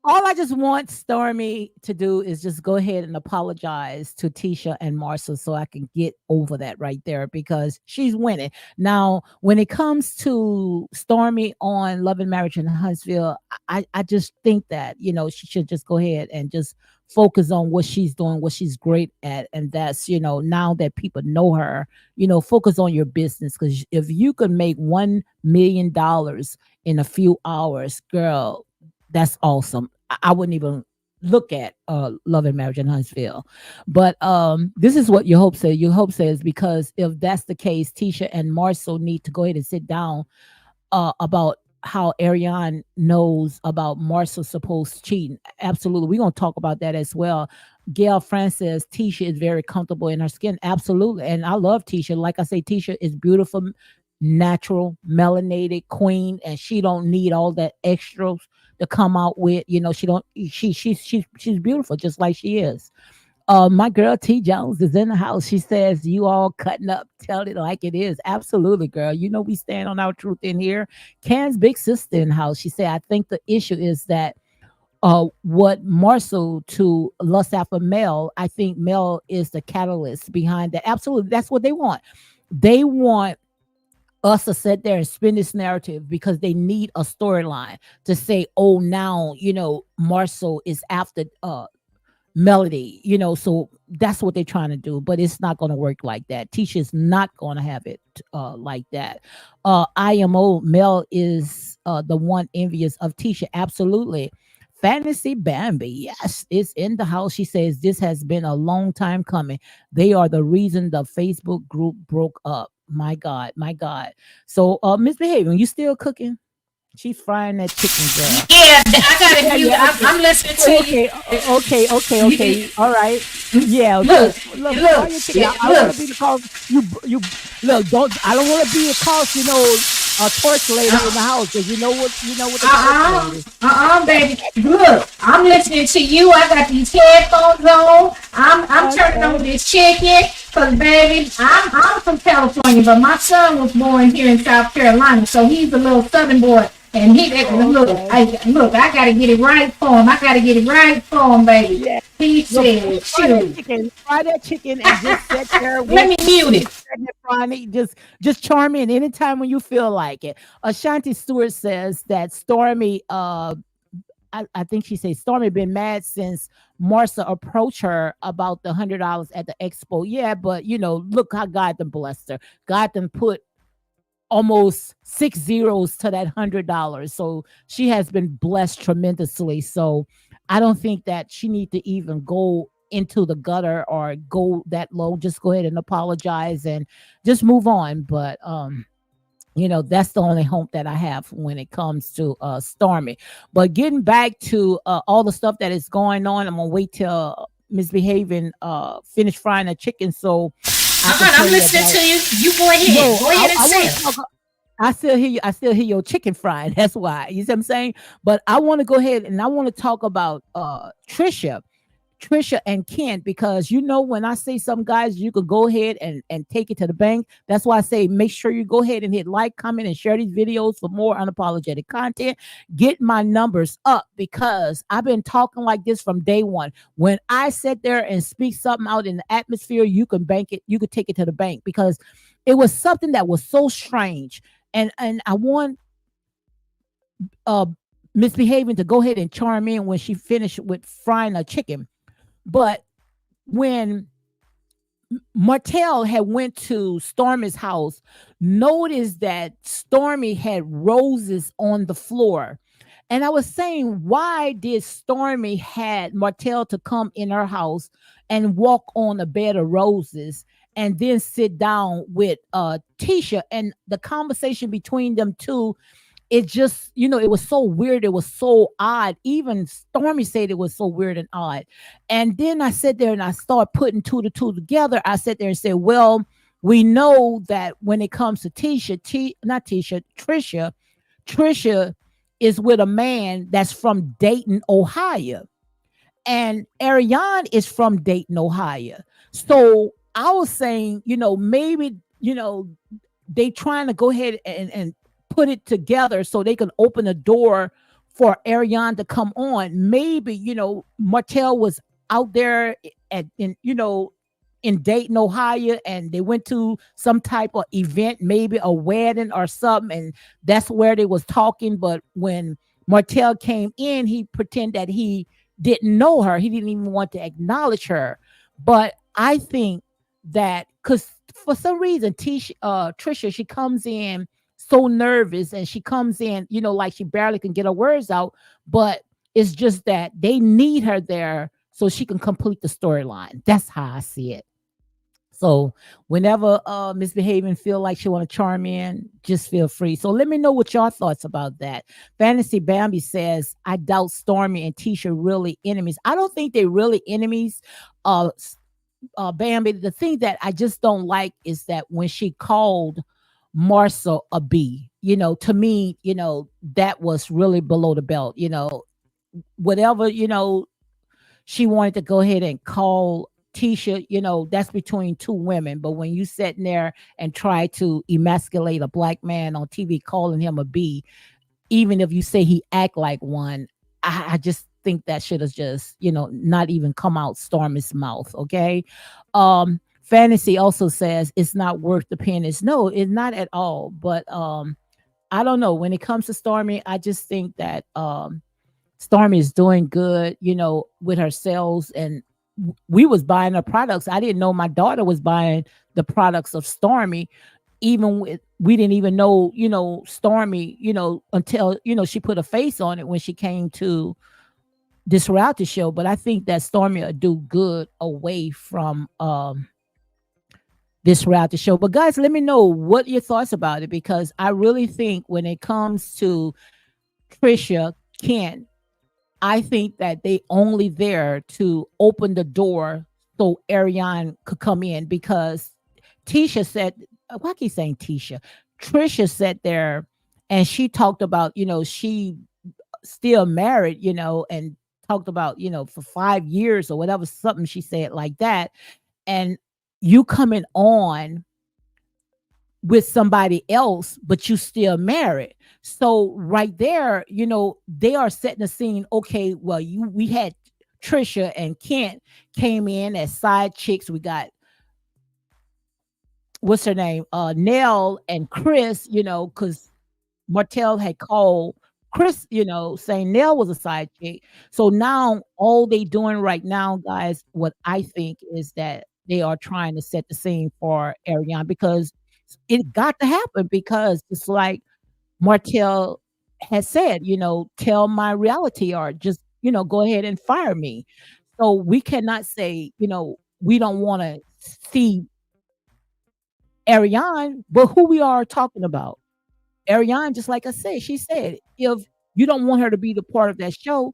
All I just want Stormy to do is just go ahead and apologize to Tisha and Marshall so I can get over that right there because she's winning. Now, when it comes to Stormy on Love and Marriage in Huntsville, I just think that, she should just go ahead and just focus on what she's doing, what she's great at. And that's, now that people know her, focus on your business. Because if you could make $1 million in a few hours, girl, that's awesome. I wouldn't even look at Love and Marriage in Huntsville. But this is what your hope says. Your hope says because if that's the case, Tisha and Marcel need to go ahead and sit down about how Ariane knows about Marcel's supposed cheating. Absolutely. We're gonna talk about that as well. Gail Francis, Tisha is very comfortable in her skin. Absolutely. And I love Tisha. Like I say, Tisha is beautiful, natural, melanated queen, and she don't need all that extras to come out with. She don't she's beautiful just like she is. My girl T Jones is in the house. She says, "You all cutting up. Tell it like it is." Absolutely, girl. We stand on our truth in here. Can's big sister in the house. She said, "I think the issue is that what Marcel to lust after Mel. I think Mel is the catalyst behind that. Absolutely, that's what they want. They want." Us to sit there and spin this narrative because they need a storyline to say, oh, now Marcel is after Melody, so that's what they're trying to do, but it's not going to work like that. Tisha's not going to have it like that. IMO Mel is the one envious of Tisha. Absolutely. Fantasy Bambi, yes, it's in the house. She says this has been a long time coming. They are the reason the Facebook group broke up. My God, my God. So, Miss Behavior, you still cooking? She's frying that chicken, girl. Yeah, I got it Yeah, muted. yeah, okay. I'm listening to you. Okay, okay. All right. Yeah, Look, look, fry look, your chicken. I don't want look. to be the cause you look. Don't I don't want to be a cause. A torch lady in the house because you know what the torch lady. Baby. Look, I'm listening to you. I got these headphones on. I'm turning on Okay. this chicken. Cause baby, I'm from California, but my son was born here in South Carolina, so he's a little southern boy. And Oh, okay. look, I gotta get it right for him. I gotta get it right for him, baby. Yeah. He Look, said, shoot. fry that chicken, and just sit there Let me mute it. just sitting there frying it. Just charm in anytime when you feel like it. Ashanti Stewart says that Stormy, I think she says Stormy been mad since Marsau approached her about the $100 at the expo. Yeah, but look how God done blessed her. God done put almost six zeros to that $100. So she has been blessed tremendously. So I don't think that she need to even go into the gutter or go that low. Just go ahead and apologize and just move on. But that's the only hope that I have when it comes to Stormy. But getting back to all the stuff that is going on, I'm gonna wait till misbehaving finish frying the chicken so I can tell I'm you listening about. to you. You go ahead. No, Go ahead and I say want to it. talk. I still hear you. I still hear your chicken frying. That's why. You see what I'm saying? But I want to go ahead and I want to talk about Trisha and Kent, because when I say some guys you could go ahead and take it to the bank. That's why I say make sure you go ahead and hit like, comment, and share these videos for more unapologetic content. Get my numbers up because I've been talking like this from day one. When I sit there and speak something out in the atmosphere, you can bank it, you could take it to the bank because it was something that was so strange. And I want uh misbehaving to go ahead and charm in when she finished with frying a chicken. But when Martell had went to Stormy's house, noticed that Stormy had roses on the floor. And I was saying, why did Stormy had Martell to come in her house and walk on a bed of roses and then sit down with Tisha? And the conversation between them two, it just, it was so weird. It was so odd. Even Stormy said it was so weird and odd. And then I sat there and I started putting two to two together. I sat there and said, well, we know that when it comes to not Tisha, Trisha is with a man that's from Dayton, Ohio. And Ariane is from Dayton, Ohio. So I was saying, maybe, they trying to go ahead and put it together so they can open the door for Ariane to come on. Maybe, Martell was out there in Dayton, Ohio, and they went to some type of event, maybe a wedding or something, and that's where they was talking. But when Martell came in, he pretended that he didn't know her. He didn't even want to acknowledge her. But I think that because for some reason, Trisha, she comes in so nervous and she comes in, like she barely can get her words out. But it's just that they need her there so she can complete the storyline. That's how I see it. So whenever misbehaving feel like she want to charm in, just feel free. So let me know what your thoughts about that. Fantasy Bambi says, I doubt Stormy and Tisha really enemies. I don't think they're really enemies. Bambi, the thing that I just don't like is that when she called Marsau a B, to me, that was really below the belt. Whatever, she wanted to go ahead and call Tisha, that's between two women. But when you sit in there and try to emasculate a black man on TV, calling him a B, even if you say he act like one, I just think that should have just, not even come out Stormy's mouth. Okay. Fantasy also says it's not worth the pennies. No, it's not at all. But I don't know. When it comes to Stormy, I just think that Stormy is doing good, with her sales, and we was buying her products. I didn't know my daughter was buying the products of Stormy, even with we didn't even know, Stormy, until she put a face on it when she came to this reality show. But I think that Stormy will do good away from this reality show. But guys, let me know what your thoughts about it, because I really think when it comes to Trisha, Kent, I think that they only there to open the door so Ariane could come in because Tisha said, why I keep saying Tisha? Trisha sat there and she talked about, she still married, and talked about, for 5 years or whatever, something she said like that. And you coming on with somebody else, but you still married. So right there, they are setting the scene. Okay, well, we had Trisha and Kent came in as side chicks. We got what's her name? Nell and Chris, because Martell had called Chris, saying Nell was a side chick. So now all they doing right now, guys, what I think is that they are trying to set the scene for Ariane because it got to happen because it's like Martell has said, tell my reality or just, go ahead and fire me. So we cannot say, we don't want to see Ariane, but who we are talking about. Ariane, just like I said, she said, if you don't want her to be the part of that show,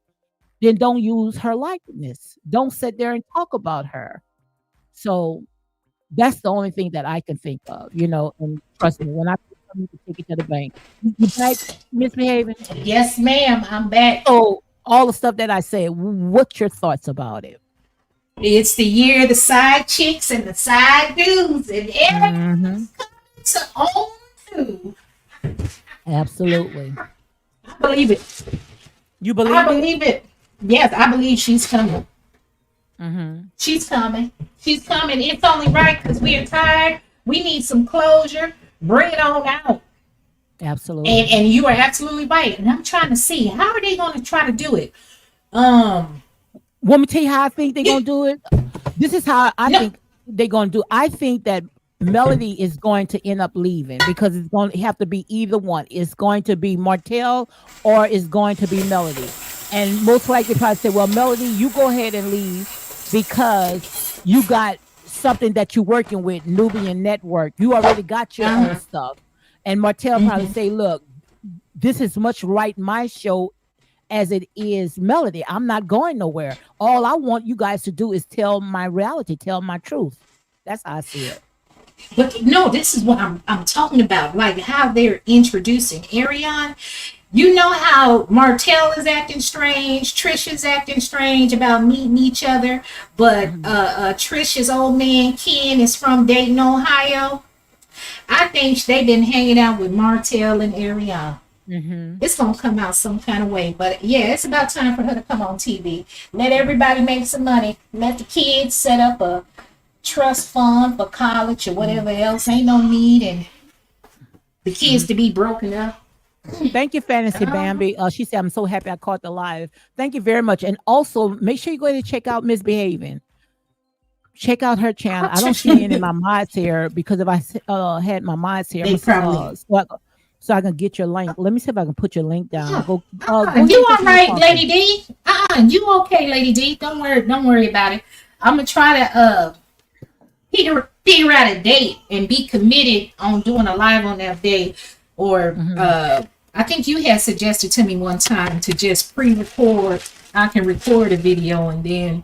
then don't use her likeness. Don't sit there and talk about her. So that's the only thing that I can think of, and trust me, when I come to take it to the bank. You back, misbehaving? Yes, ma'am. I'm back. So all the stuff that I said, what's your thoughts about it? It's the year of the side chicks and the side dudes, and everyone's coming to own too. Absolutely. I believe it. You believe I believe it. Yes, I believe she's coming. Mm-hmm. She's coming. She's coming. It's only right because we are tired. We need some closure. Bring it on out. Absolutely. And you are absolutely right. And I'm trying to see how are they going to try to do it. Want me to tell you how I think they're going to do it? This is how I think they're going to do it. I think that Melody is going to end up leaving because it's going to have to be either one. It's going to be Martell or it's going to be Melody. And most likely probably say, well, Melody, you go ahead and leave because you got something that you're working with, Nubian Network. You already got your own stuff. And Martell probably say, look, this is much right my show as it is Melody. I'm not going nowhere. All I want you guys to do is tell my reality, tell my truth. That's how I see it. But no, this is what I'm talking about. Like how they're introducing Ariane. You know how Martell is acting strange, Trisha's acting strange about meeting each other, but Trisha's old man Ken is from Dayton, Ohio. I think they've been hanging out with Martell and Ariane. It's gonna come out some kind of way, but yeah, it's about time for her to come on TV. Let everybody make some money. Let the kids set up a trust fund for college or whatever else. Ain't no need and the kids to be broken up. Thank you, Fantasy Bambi. She said, I'm so happy I caught the live. Thank you very much. And also, make sure you go ahead and check out Misbehaving. Check out her channel. I don't see any in my mods here because if I had my mods here, so I can get your link. Let me see if I can put your link down. Go you all right, Lady D? You okay, Lady D? Don't worry about it. I'm gonna try to figure out a date and be committed on doing a live on that day. Or I think you had suggested to me one time to just pre-record. I can record a video and then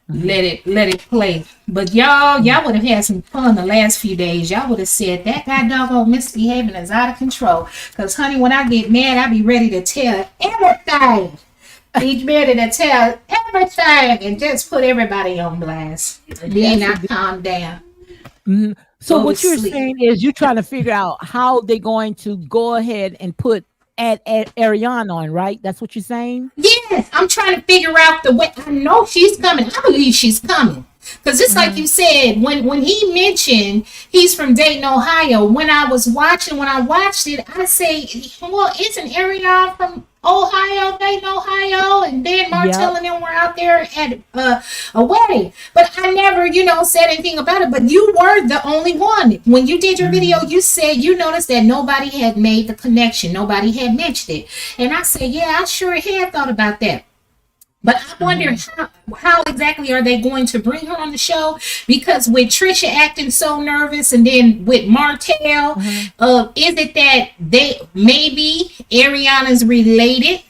let it play. But y'all would have had some fun the last few days. Y'all would have said that guy doggone misbehaving is out of control. Because honey, when I get mad, I be ready to tell everything. Be ready to tell everything and just put everybody on blast. Then I calm down. So what you're saying is you're trying to figure out how they're going to go ahead and put add Ariane on, right? That's what you're saying? Yes, I'm trying to figure out the way. I know she's coming. I believe she's coming. Because it's like you said, when he mentioned he's from Dayton, Ohio, when I watched it, I say, well, isn't Ariane from Ohio, Dayton, Ohio? And then Martell and them were out there at a wedding. But I never, said anything about it. But you were the only one. When you did your video, you said you noticed that nobody had made the connection. Nobody had mentioned it. And I said, yeah, I sure had thought about that. But I wonder how exactly are they going to bring her on the show? Because with Trisha acting so nervous, and then with Martell, Uh-huh. is it that they maybe Ariana's related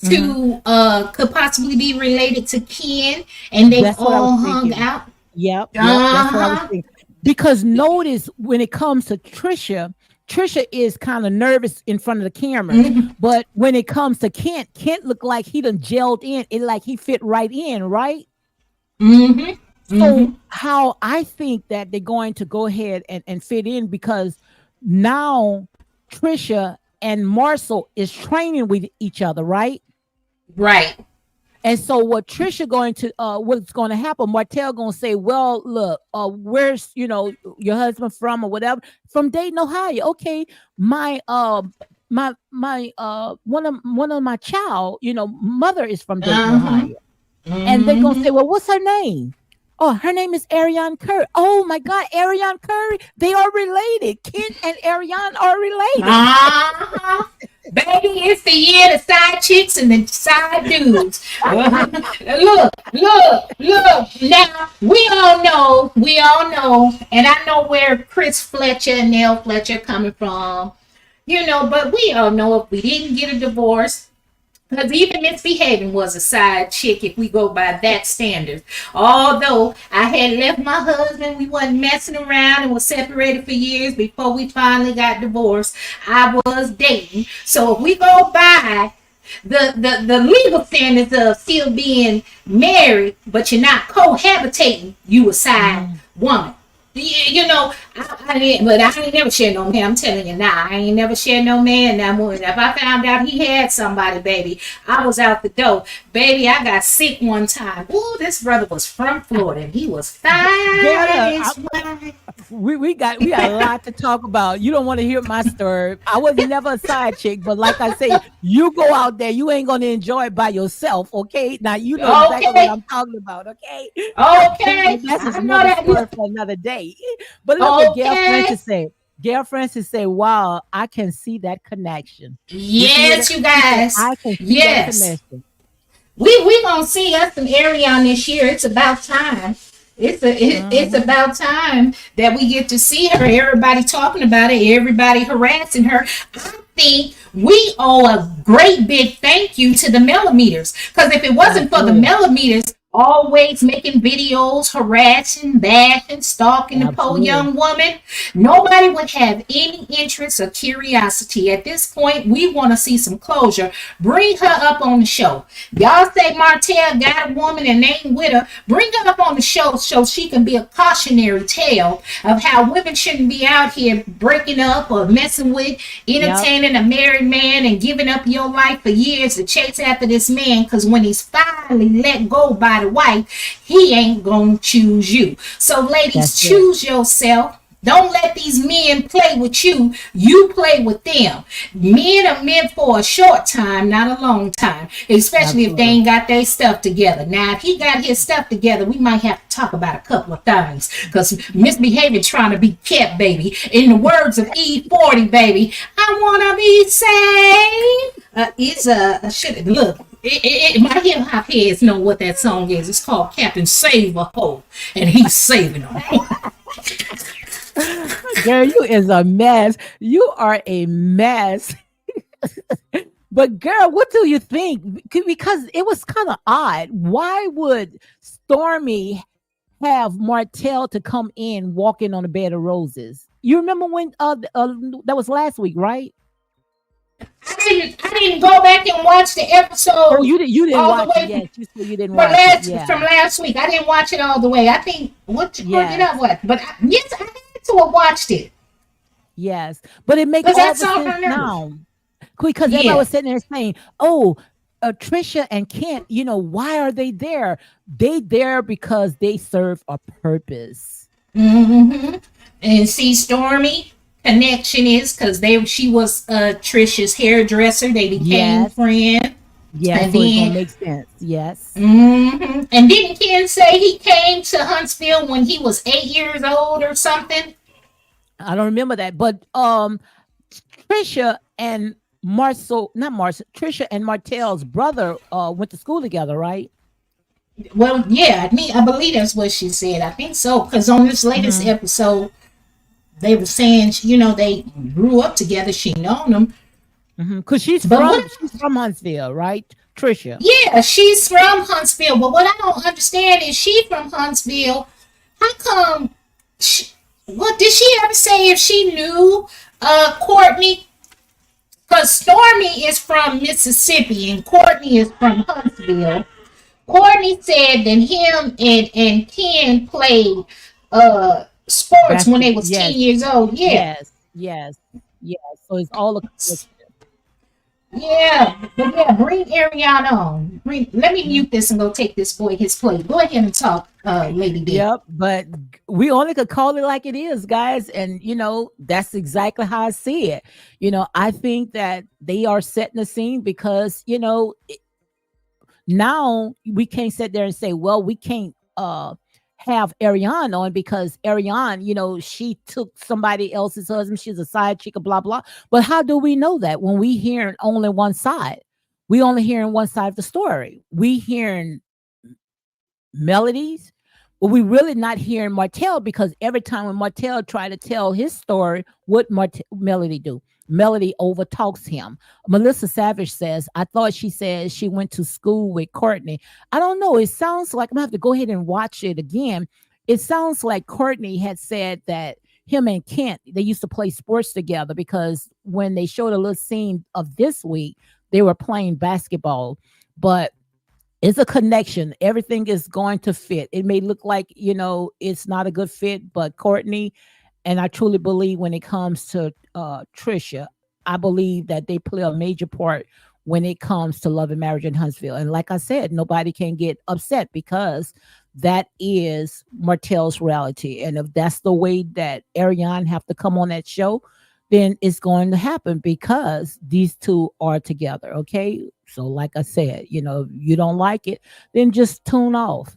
Uh-huh. to could possibly be related to Ken, and they That's what I was all hung thinking. out? Yep, yep. That's what I was Uh-huh. thinking. Because notice when it comes to Trisha, Trisha is kind of nervous in front of the cameras. Mm-hmm. But when it comes to Kent, Kent looked like he done gelled in. It like he fit right in, right? Mm-hmm. So Mm-hmm. how I think that they're going to go ahead and fit in because now Trisha and Marsau is training with each other, right? Right. And so what Trisha going to what's going to happen, Martell going to say, well, look, where's your husband from or whatever? From Dayton, Ohio. Okay, my one of my child, mother is from Dayton, Uh-huh. Ohio. And they're gonna Mm-hmm. say, well, what's her name? Oh, her name is Ariane Curry. Oh my God, Ariane Curry. They are related. Kent and Ariane are related. Uh-huh. Baby, it's the year the side chicks and the side dudes. Look. Now, we all know, and I know where Chris Fletcher and Nell Fletcher coming from, but we all know if we didn't get a divorce, because even misbehaving was a side chick if we go by that standard. Although I had left my husband, we wasn't messing around and was separated for years before we finally got divorced. I was dating. So if we go by the legal standards of still being married, but you're not cohabitating, you a side Mhm. woman. I didn't, but I ain't never shared no man. I'm telling you now, I ain't never shared no man. Now, if I found out he had somebody, baby, I was out the door. Baby, I got sick one time. Ooh, this brother was from Florida, and he was fine Girl, as wine. we got a lot to talk about. You don't want to hear my story. I was never a side chick, but like I say, you go out there, you ain't gonna enjoy it by yourself, okay? Now you know exactly what Okay, I'm talking about, okay? But okay, that's just I know another that. story Look, for another day. But look what Gail okay. Francis said. Gail Francis said, wow, I can see that connection. You see what Yes, you she said? guys. I can see that Yes. connection. We gonna see us some Arion this year. It's about time. It's Mhm. about time that we get to see her. Everybody talking about it. Everybody harassing her. I think we owe a great big thank you to the millimeters. Because if it wasn't for the Absolutely. millimeters always making videos, harassing, bashing, stalking the poor Absolutely. young woman, nobody would have any interest or curiosity. At this point, we want to see some closure. Bring her up on the show. Y'all say Martell got a woman and ain't with her. Bring her up on the show so she can be a cautionary tale of how women shouldn't be out here breaking up or messing with, Yep. entertaining a married man and giving up your life for years to chase after this man, because when he's finally let go by the wife, he ain't gonna choose you. So ladies, That's it. choose yourself. Don't let these men play with you. You play with them. Men are meant for a short time, not a long time, especially if they Absolutely. ain't got their stuff together. Now, if he got his stuff together, we might have to talk about a couple of things, because misbehavior trying to be kept, baby. In the words of E40, baby, I want to be saved. It's a shit. Look, my hip hop heads know what that song is. It's called Captain Save a Hoe, and he's saving them. Girl, you is a mess. You are a mess. But girl, what do you think? Because it was kind of odd. Why would Stormy have Martell to come in walking on a bed of roses? You remember when that was last week, right? I didn't go back and watch the Oh, episode you didn't all the watch it. way Yes, you said you didn't from watch it. last Yeah. from last week. I didn't watch it all the way. I think what or did Yes. I what? But yes, I had to have watched it Yes. But it make because all that's the all sense I remember. now. Because everybody Yeah. was sitting there saying, "Oh, Trisha and Kent, why are they there? They there because they serve a purpose." Mm-hmm. And see, Stormy connection is because she was Trisha's hairdresser. They became Yes. friends, Yes. and So it's gonna then make sense. Yes. and didn't Ken say he came to Huntsville when he was 8 years old or something? I don't remember that, but Trisha and Marcel, not Marcel, Trisha and Martell's brother went to school together, right? Well, yeah, I believe that's what she said. I think so, because on this latest Mm-hmm. episode, they were saying, they grew up together. She known them, Mm-hmm. Cause she's but from what? she's from Huntsville, right? Trisha. Yeah, she's from Huntsville. But what I don't understand is she from Huntsville. How come? She, what did she ever say if she knew Courtney? Because Stormy is from Mississippi and Courtney is from Huntsville. Courtney said that him and Ken played sports when they Basket. was 10 Yes, years old. Yeah. yes, yes, yes. So it's all a connection. Yeah. But yeah, bring Ariana on. Let me Mhm. mute this and go take this boy his plate. Go ahead and talk, Lady D. Yep, but we only could call it like it is, guys. And that's exactly how I see it. I think that they are setting the scene because, now we can't sit there and say, well, we can't have Ariane on because Ariane, she took somebody else's husband. She's a side chick, blah blah. But how do we know that when we hearing only one side? We only hearing one side of the story. We hearing melodies, but we really not hearing Martell because every time when Martell try to tell his story, what Melody do? Melody overtalks him. Melissa Savage says, I thought she said she went to school with Courtney. I don't know. It sounds like I'm gonna have to go ahead and watch it again. It sounds like Courtney had said that him and Kent, they used to play sports together because when they showed a little scene of this week, they were playing basketball. But it's a connection. Everything is going to fit. It may look like, it's not a good fit, but Courtney, and I truly believe when it comes to Trisha, I believe that they play a major part when it comes to love and marriage in Huntsville. And like I said, nobody can get upset because that is Martell's reality. And if that's the way that Ariane have to come on that show, then it's going to happen because these two are together. Okay. So, like I said, if you don't like it, then just tune off,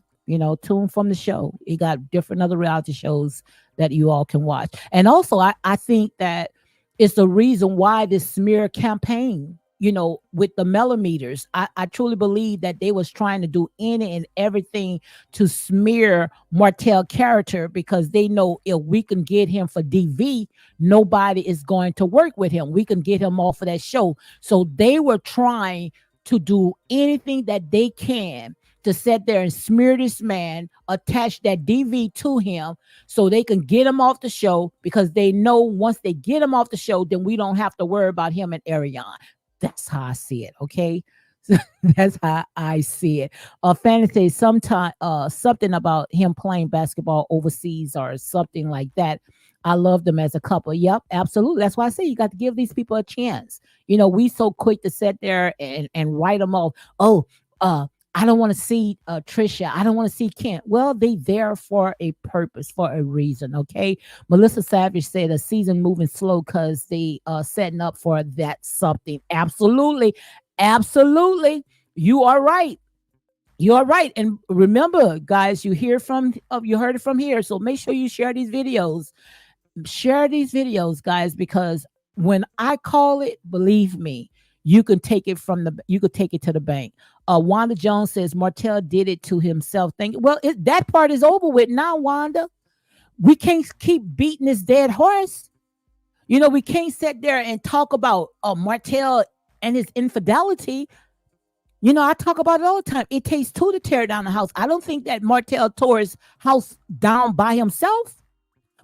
tune from the show. You got different other reality shows that you all can watch. And also, I think that it's the reason why this smear campaign, with the millimeters, I truly believe that they was trying to do any and everything to smear Martell character because they know if we can get him for DV, nobody is going to work with him. We can get him off of that show. So they were trying to do anything that they can to sit there and smear this man, attach that DV to him so they can get him off the show because they know once they get him off the show, then we don't have to worry about him and Ariane. That's how I see it. Okay. That's how I see it. Fantasy sometime something about him playing basketball overseas or something like that. I love them as a couple. Yep, absolutely. That's why I say you got to give these people a chance. We so quick to sit there and write them off. Oh, I don't want to see Trisha. I don't want to see Kent. Well, they there for a purpose, for a reason. Okay. Melissa Savage said a season moving slow because they setting up for that something. Absolutely. Absolutely. You are right. You are right. And remember, guys, you heard it from here. So make sure you share these videos. Share these videos, guys, because when I call it, believe me, you could take it to the bank. Wanda Jones says Martell did it to himself. Well, that part is over with now, Wanda. We can't keep beating this dead horse. We can't sit there and talk about Martell and his infidelity. I talk about it all the time. It takes two to tear down the house. I don't think that Martell tore his house down by himself.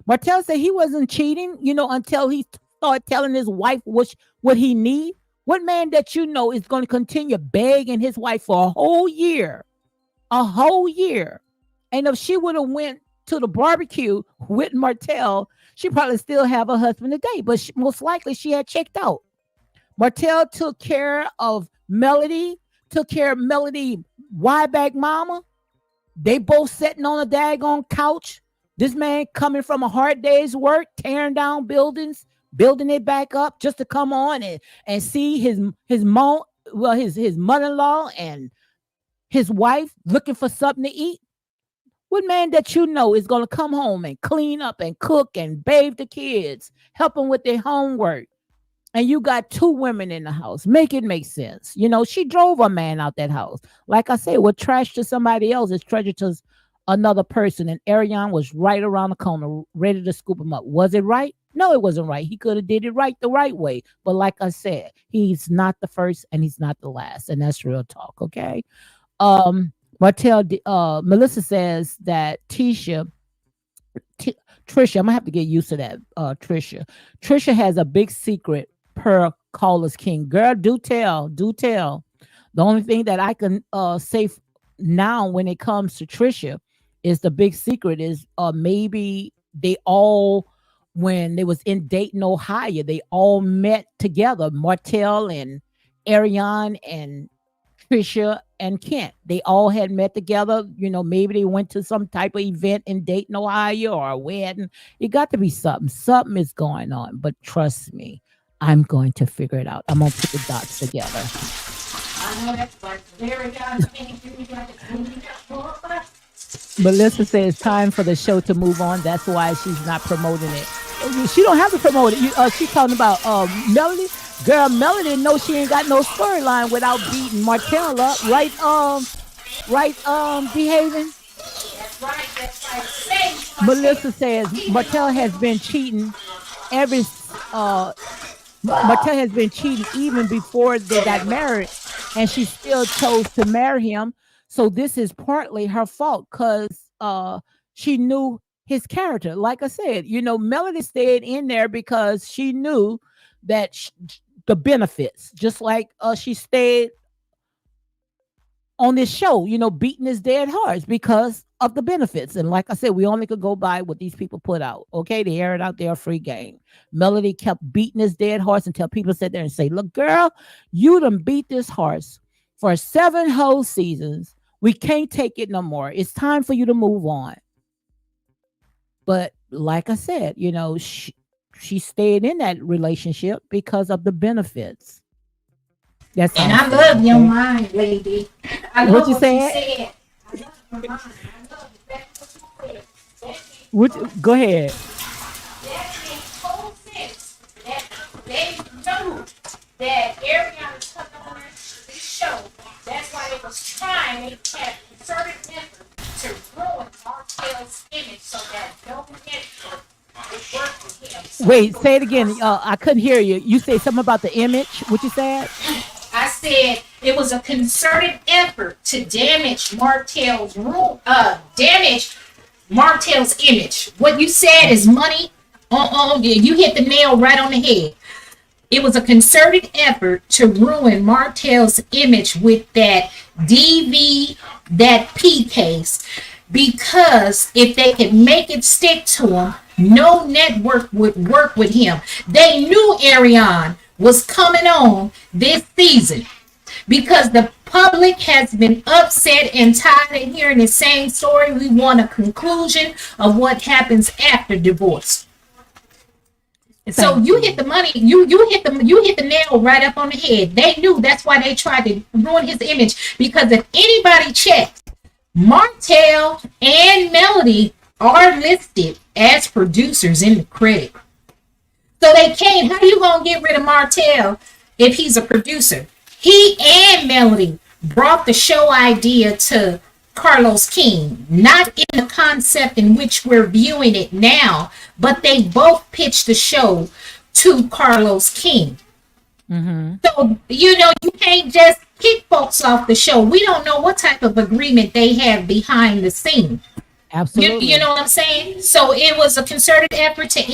Martell said he wasn't cheating, until he started telling his wife what he need. What man that is going to continue begging his wife for a whole year, and if she would have went to the barbecue with Martell, she probably still have a husband today. But most likely she had checked out. Martell took care of Melody, took care of Melody, wide back mama. They both sitting on a daggone couch. This man coming from a hard day's work, tearing down buildings, building it back up just to come on and see his mom, well, his mother-in-law and his wife looking for something to eat. What man that is going to come home and clean up and cook and bathe the kids, help them with their homework? and you got two women in the house. Make it make sense. She drove a man out that house. Like I said, what trash to somebody else is treasure to another person. And Ariane was right around the corner, ready to scoop him up. Was it right? No, it wasn't right. He could have did it right the right way. But like I said, he's not the first and he's not the last. And that's real talk, okay? Um, Melissa says that T- Trisha, I'm gonna have to get used to that. Trisha has a big secret per Caller's King. Girl, do tell, do tell. The only thing that I can say now when it comes to Trisha is the big secret is maybe they all when they was in Dayton, Ohio, they all met together. Martell and Ariane and Trisha and Kent. They all had met together. Maybe they went to some type of event in Dayton, Ohio, or a wedding. It got to be something. Something is going on. But trust me, I'm going to figure it out. I'm going to put the dots together. I know that's like very young thing. Melissa says it's time for the show to move on. That's why she's not promoting it. She don't have to promote it. She's talking about Melody. Girl, Melody know she ain't got no storyline without beating Martell up, right? Behaving. That's right. That's right. Say, Melissa says Martell has been cheating every Martell has been cheating even before they got married, and she still chose to marry him. So this is partly her fault because she knew his character. Like I said, Melody stayed in there because she knew that the benefits, just like she stayed on this show, beating his dead horse because of the benefits. And like I said, we only could go by what these people put out. Okay, they aired out their free game. Melody kept beating his dead horse until people sat there and say, "Look, girl, you done beat this horse for 7 whole seasons. We can't take it no more. It's time for you to move on." But like I said, she stayed in that relationship because of the benefits. That's and I love your mind, lady. I love what you said. I love your mind. I love exactly what you said. Go ahead. That makes total sense. That they knew that Ariana is coming on this show. That's why they was trying. They had concerted effort to ruin Martell's image so that no network would work with him. So Wait, say it again. I couldn't hear you. You said something about the image. What you said? I said it was a concerted effort to damage Martell's image. What you said is money. You hit the nail right on the head. It was a concerted effort to ruin Martell's image with that that P case, because if they could make it stick to him, no network would work with him. They knew Ariane was coming on this season because the public has been upset and tired of hearing the same story. We want a conclusion of what happens after divorce. So you hit the money. You hit the nail right up on the head. They knew. That's why they tried to ruin his image. Because if anybody checks, Martell and Melody are listed as producers in the credit. So they can't. How you gonna get rid of Martell if he's a producer? He and Melody brought the show idea to Carlos King, not in the concept in which we're viewing it now, but they both pitched the show to Carlos King. Mm-hmm. So, you can't just kick folks off the show. We don't know what type of agreement they have behind the scene. Absolutely. You know what I'm saying? So it was a concerted effort to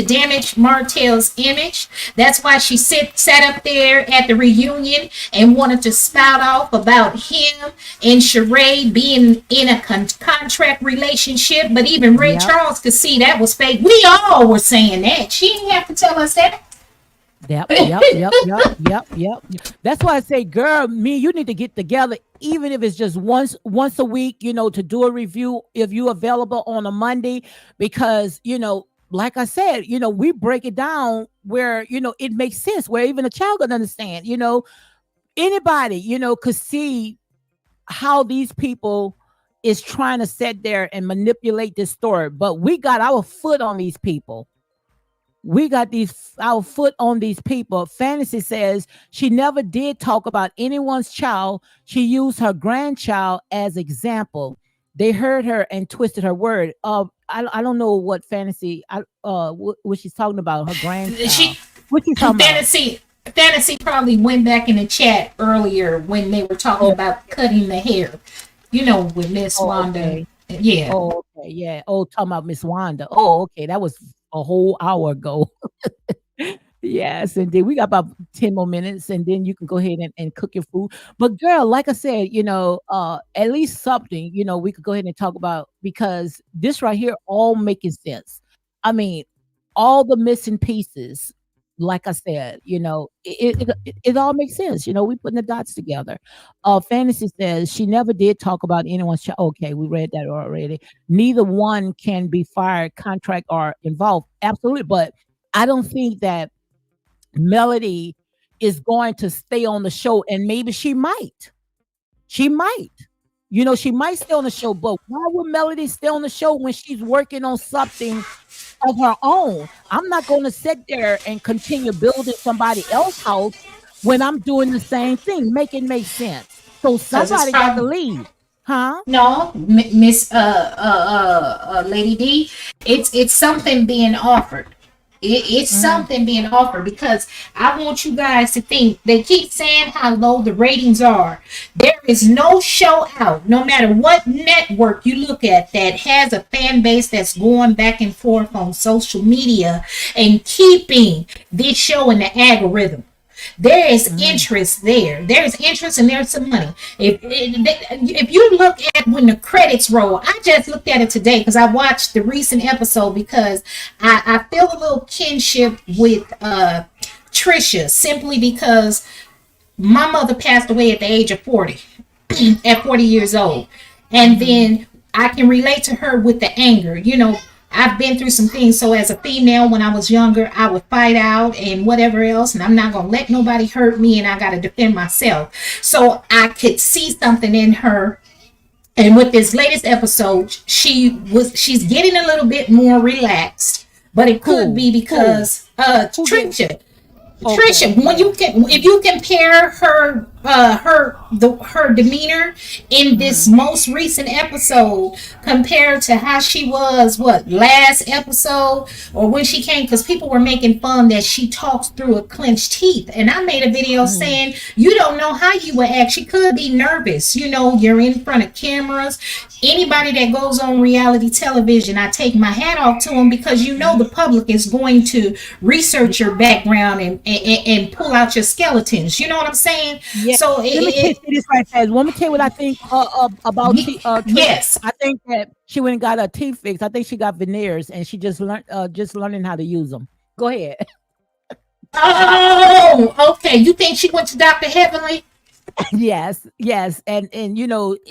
damage Martell's image. That's why she sat up there at the reunion and wanted to spout off about him and Sheree being in a contract relationship. But even Ray Charles could see that was fake. We all were saying that. She didn't have to tell us that. Yep. That's why I say, girl, you need to get together, even if it's just once a week, to do a review if you available on a Monday, because like I said, we break it down where it makes sense, where even a child can understand. Anybody could see how these people is trying to sit there and manipulate this story, but we got our foot on these people. We got our foot on these people. Fantasy says she never did talk about anyone's child. She used her grandchild as example. They heard her and twisted her word. I don't know what Fantasy what she's talking about. Her grandchild. She What you talking about? Fantasy probably went back in the chat earlier when they were talking Oh, about cutting the hair. You know, with Miss oh, Wanda. okay. Yeah. Oh, okay. Yeah. Oh, talking about Miss Wanda. Oh, okay. That was a whole hour ago. Yes, indeed. We got about 10 more minutes and then you can go ahead and cook your food. But girl, like I said, at least something, we could go ahead and talk about because this right here all making sense. I mean, all the missing pieces, like I said, it all makes sense. We putting the dots together. Fantasy says she never did talk about anyone's child. Okay, we read that already. Neither one can be fired, contract, or involved. Absolutely. But I don't think that Melody is going to stay on the show, and maybe she might. She might. She might stay on the show, but why would Melody stay on the show when she's working on something of her own? I'm not going to sit there and continue building somebody else's house when I'm doing the same thing. Make it make sense. So Because it's somebody got to probably leave. Huh? no, Miss Lady D. It's something being offered. It's Mm-hmm. something being offered because I want you guys to think. They keep saying how low the ratings are. There is no show out, no matter what network you look at, that has a fan base that's going back and forth on social media and keeping this show in the algorithm. There is Mm-hmm. interest there. There's interest and there's some money. If you look at when the credits roll, I just looked at it today because I watched the recent episode because I feel a little kinship with Tisha simply because my mother passed away at the age of 40, at 40 years old. And Mm-hmm. then I can relate to her with the anger. I've been through some things. So as a female, when I was younger, I would fight out and whatever else. And I'm not going to let nobody hurt me. And I got to defend myself. So I could see something in her. And with this latest episode, she's getting a little bit more relaxed. But it could Who? be Who? because Who get? Trisha, Okay. when Yeah. if you compare her demeanor in this Mm-hmm. most recent episode compared to how she was last episode or when she came, because people were making fun that she talks through a clenched teeth, and I made a video Mm-hmm. saying you don't know how you would act. She could be nervous. You're in front of cameras. Anybody that goes on reality television, I take my hat off to them because the public is going to research your background and pull out your skeletons. You know what I'm saying? Yeah. So Let me tell you this right fast. Let me tell you what I think about Trisha. yes. I think that she went and got her teeth fixed. I think she got veneers and she just learning how to use them. Go ahead. Oh, okay. You think she went to Dr. Heavenly? Yes, yes, and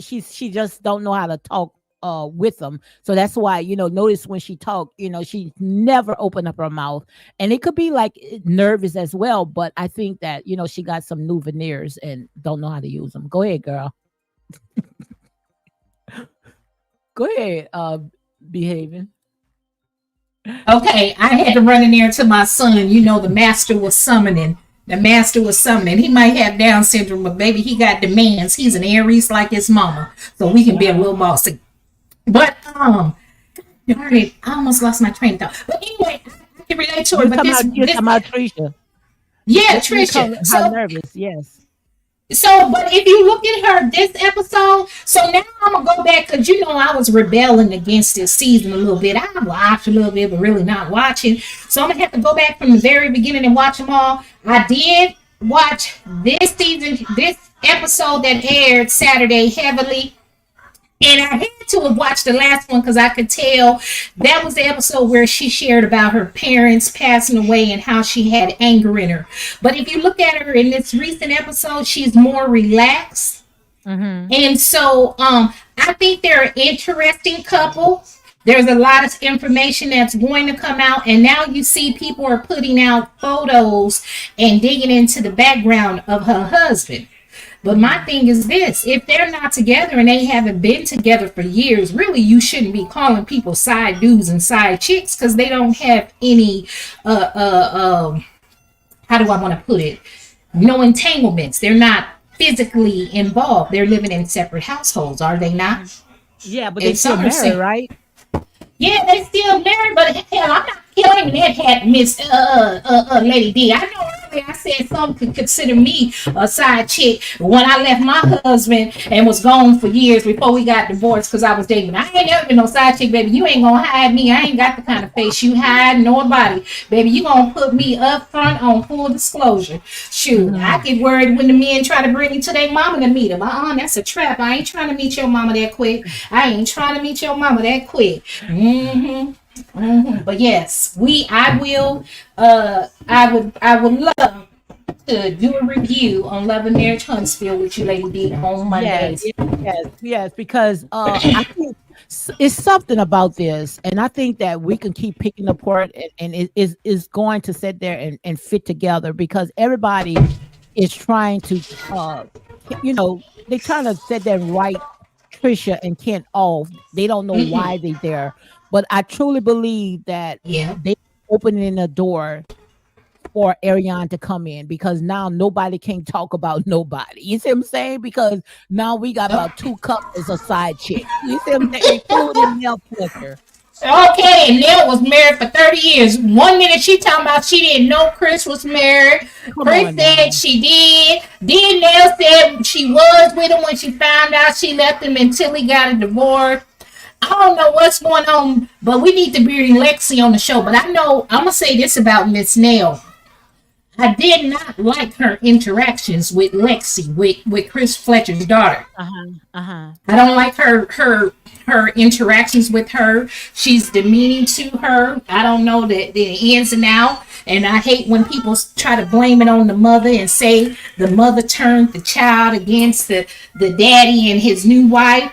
she just don't know how to talk with them. So that's why notice when she talk, she never opened up her mouth, and it could be like nervous as well. But I think that she got some new veneers and don't know how to use them. Go ahead, girl. Go ahead. Behaving. Okay, I had to run in there to my son. The master was summoning. The master was summoning. He might have Down syndrome, but baby, he got demands. He's an Aries like his mama, so we can be a Wow. little bossy. But darn it, I almost lost my train of thought. But anyway, I can relate to her. But You this, talking about Trisha? yeah, You talking Trisha. how So nervous? Yes. but if you look at her this episode, so now I'm gonna go back because I was rebelling against this season a little bit. I watched a little bit, but really not watching. So I'm gonna have to go back from the very beginning and watch them all. I did watch this season, this episode that aired Saturday heavily. And I had to have watched the last one because I could tell that was the episode where she shared about her parents passing away and how she had anger in her. But if you look at her in this recent episode, she's more relaxed. Mm-hmm. And so I think they're an interesting couple. There's a lot of information that's going to come out. And now you see people are putting out photos and digging into the background of her husband. But my thing is this: if they're not together and they haven't been together for years, really, you shouldn't be calling people side dudes and side chicks because they don't have any how do I want to put it? No entanglements. They're not physically involved. They're living in separate households, are they not? Yeah, but they And still some are married, saying, right? yeah, they still married, but hell, I'm not claiming that hat, Miss Lady D. I know earlier I said some could consider me a side chick when I left my husband and was gone for years before we got divorced because I was dating. I ain't never been no side chick, baby. You ain't gonna hide me. I ain't got the kind of face you hide nobody, baby. You gonna put me up front on full disclosure. Shoot, I get worried when the men try to bring me to their mama to meet them. That's a trap. I ain't trying to meet your mama that quick. I ain't trying to meet your mama that quick. But yes, I would love to do a review on Love and Marriage Huntsville with you, Lady D, on Yes, Mondays. yes, because I think it's something about this, and I think that we can keep picking apart, and it is going to sit there and fit together because everybody is trying to, they're trying to set that right Trisha and Kent off. They don't know why they there, but I truly believe that Yeah. they opening a door for Ariane to come in because now nobody can talk about nobody. You see what I'm saying? Because now we got about two couples of side chicks. You see what I'm saying? Including Mel Twister. Okay, and Nell was married for 30 years. 1 minute she talking about she didn't know Chris was married. Come Chris on said now. she did. Then Nell said she was with him when she found out she left him until he got a divorce. I don't know what's going on, but we need to bring Lexi on the show. But I know I'm gonna say this about Miss Nell. I did not like her interactions with Lexi, with Chris Fletcher's daughter. Uh-huh. I don't like her interactions with her. She's demeaning to her. I don't know the ins and outs. And I hate when people try to blame it on the mother and say the mother turned the child against the daddy and his new wife.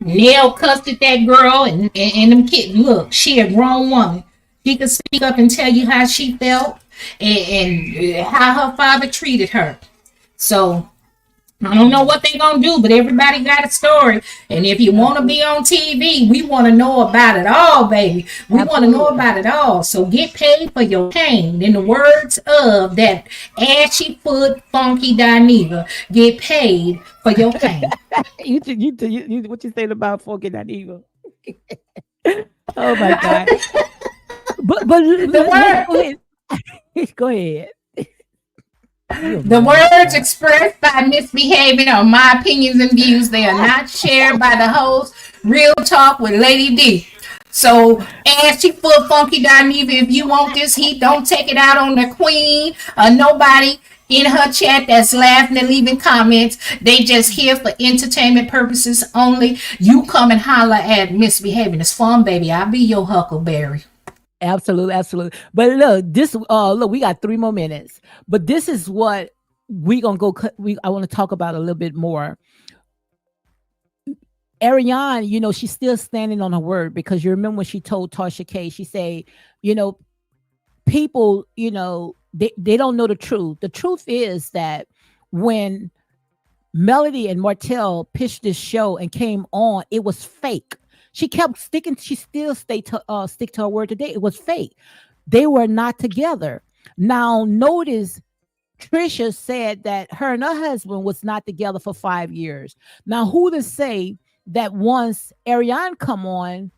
Nell cussed at that girl and them kids. Look, she a grown woman. She could speak up and tell you how she felt and how her father treated her. So I don't know what they're going to do, but everybody got a story. And if you want to be on TV, we want to know about it all, baby. We want to know about it all. So get paid for your pain. In the words of that ashy foot funky Dineva, get paid for your pain. What you saying about fucking that evil? Oh my God. But go ahead. Go ahead. The words expressed by misbehaving are my opinions and views. They are not shared by the host. Real Talk with Lady D. So, ashy foot funky Dineva, if you want this heat, don't take it out on the queen or nobody in her chat that's laughing and leaving comments. They just here for entertainment purposes only. You come and holler at misbehaving. It's fun, baby. I'll be your huckleberry. Absolutely. But look, we got 3 more minutes. But this is what we gonna go. I want to talk about a little bit more. Ariane, she's still standing on her word because you remember when she told Tasha K, she said, people, they don't know the truth. The truth is that when Melody and Martell pitched this show and came on, it was fake. She kept sticking. She still stick to her word today. It was fake. They were not together. Now, notice Trisha said that her and her husband was not together for 5 years. Now, who to say that once Ariane come on,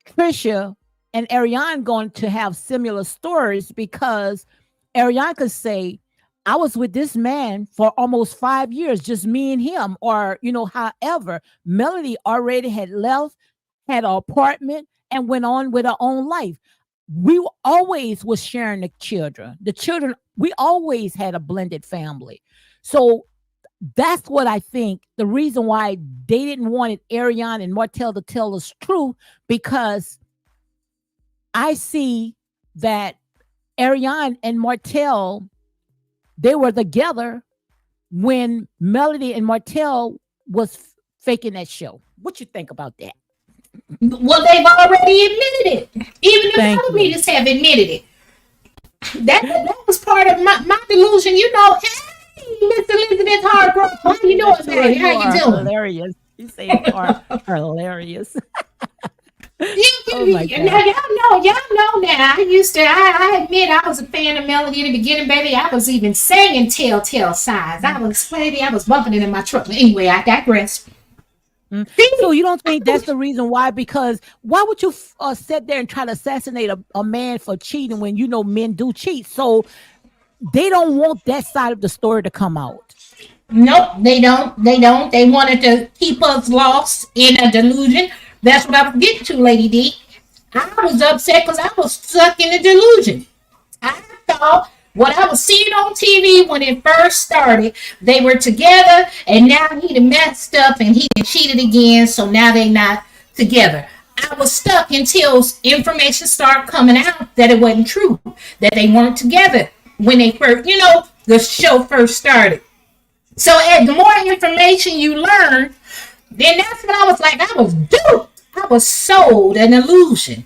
Trisha and Ariane going to have similar stories because Ariane could say, I was with this man for almost 5 years, just me and him. Or, however, Melody already had left, had an apartment, and went on with her own life. We always was sharing the children. We always had a blended family. So that's what I think the reason why they didn't want Ariane and Martell to tell us truth, because I see that Ariane and Martell, they were together when Melody and Martell was faking that show. What you think about that? Well, they've already admitted it. Even the other meters have admitted it. That was part of my delusion. Hey, Miss Elizabeth Hargrove. How you doing, baby? How You you are doing? hilarious. You say you are hilarious. Oh my Now God. y'all know now. I admit I was a fan of Melody in the beginning, baby. I was even singing Telltale Signs. I was bumping it in my truck. But anyway, I digress. Mm. So you don't think that's the reason why? Because why would you sit there and try to assassinate a man for cheating when you know men do cheat? So they don't want that side of the story to come out. Nope, they don't. They don't. They wanted to keep us lost in a delusion. That's what I was getting to, Lady D. I was upset because I was stuck in a delusion. I thought what I was seeing on TV when it first started, they were together, and now he done messed up and he done cheated again, so now they not together. I was stuck until information started coming out that it wasn't true, that they weren't together when they first, the show first started. So as the more information you learn, then that's when I was like, I was duped. I was sold an illusion.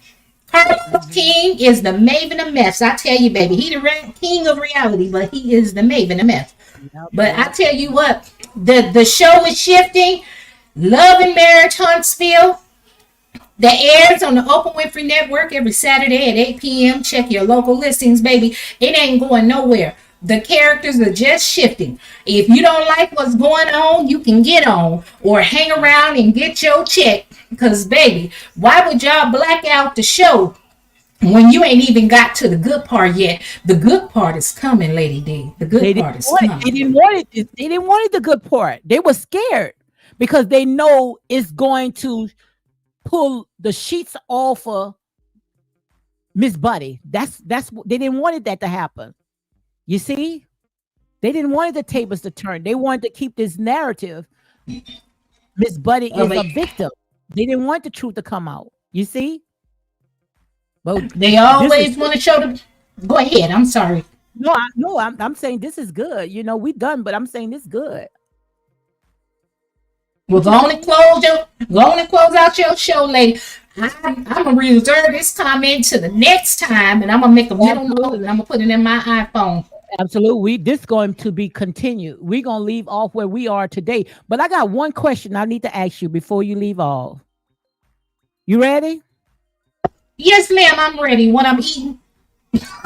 Carlos Mhm. King is the maven of mess. I tell you, baby, he the king of reality, but he is the maven of mess. Yep, But I yep. tell you what, the show is shifting. Love and Marriage Huntsville. That airs on the Oprah Winfrey Network every Saturday at 8 p.m. Check your local listings, baby. It ain't going nowhere. The characters are just shifting. If you don't like what's going on, you can get on or hang around and get your check. Because, baby, why would y'all black out the show when you ain't even got to the good part yet? The good part is coming, Lady D. The good They didn't part is want it. They coming. didn't want it. They didn't want it the good part. They were scared because they know it's going to pull the sheets off of Miss Buddy. That's they didn't want that to happen. You see, they didn't want the tables to turn. They wanted to keep this narrative. Miss Buddy Of is a it. victim. They didn't want the truth to come out. You see, but They this is always want to show the. Go ahead. I'm sorry. no, no. I'm saying this is good. You know, we done, but I'm saying this good. Well, What you saying? go on and close out your show, lady. I'm gonna reserve this comment to the next time, and I'm gonna make a mental note, and Absolutely. I'm gonna put it in my iPhone. Absolutely. This going to be continued. We're gonna leave off where we are today. But I got one question I need to ask you before you leave off. You ready? Yes, ma'am, I'm ready. What I'm eating.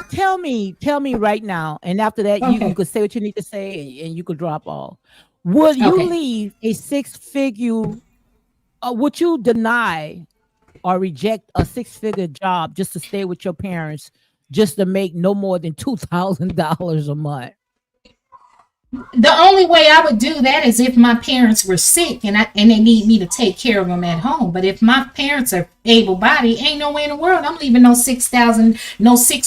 Tell me right now. And after that, you Okay. could say what you need to say and you could drop off. Would you Okay. leave a six-figure would you deny or reject a six-figure job just to stay with your parents just to make no more than $2,000 a month? The only way I would do that is if my parents were sick and they need me to take care of them at home. But if my parents are able bodied, ain't no way in the world I'm leaving no 6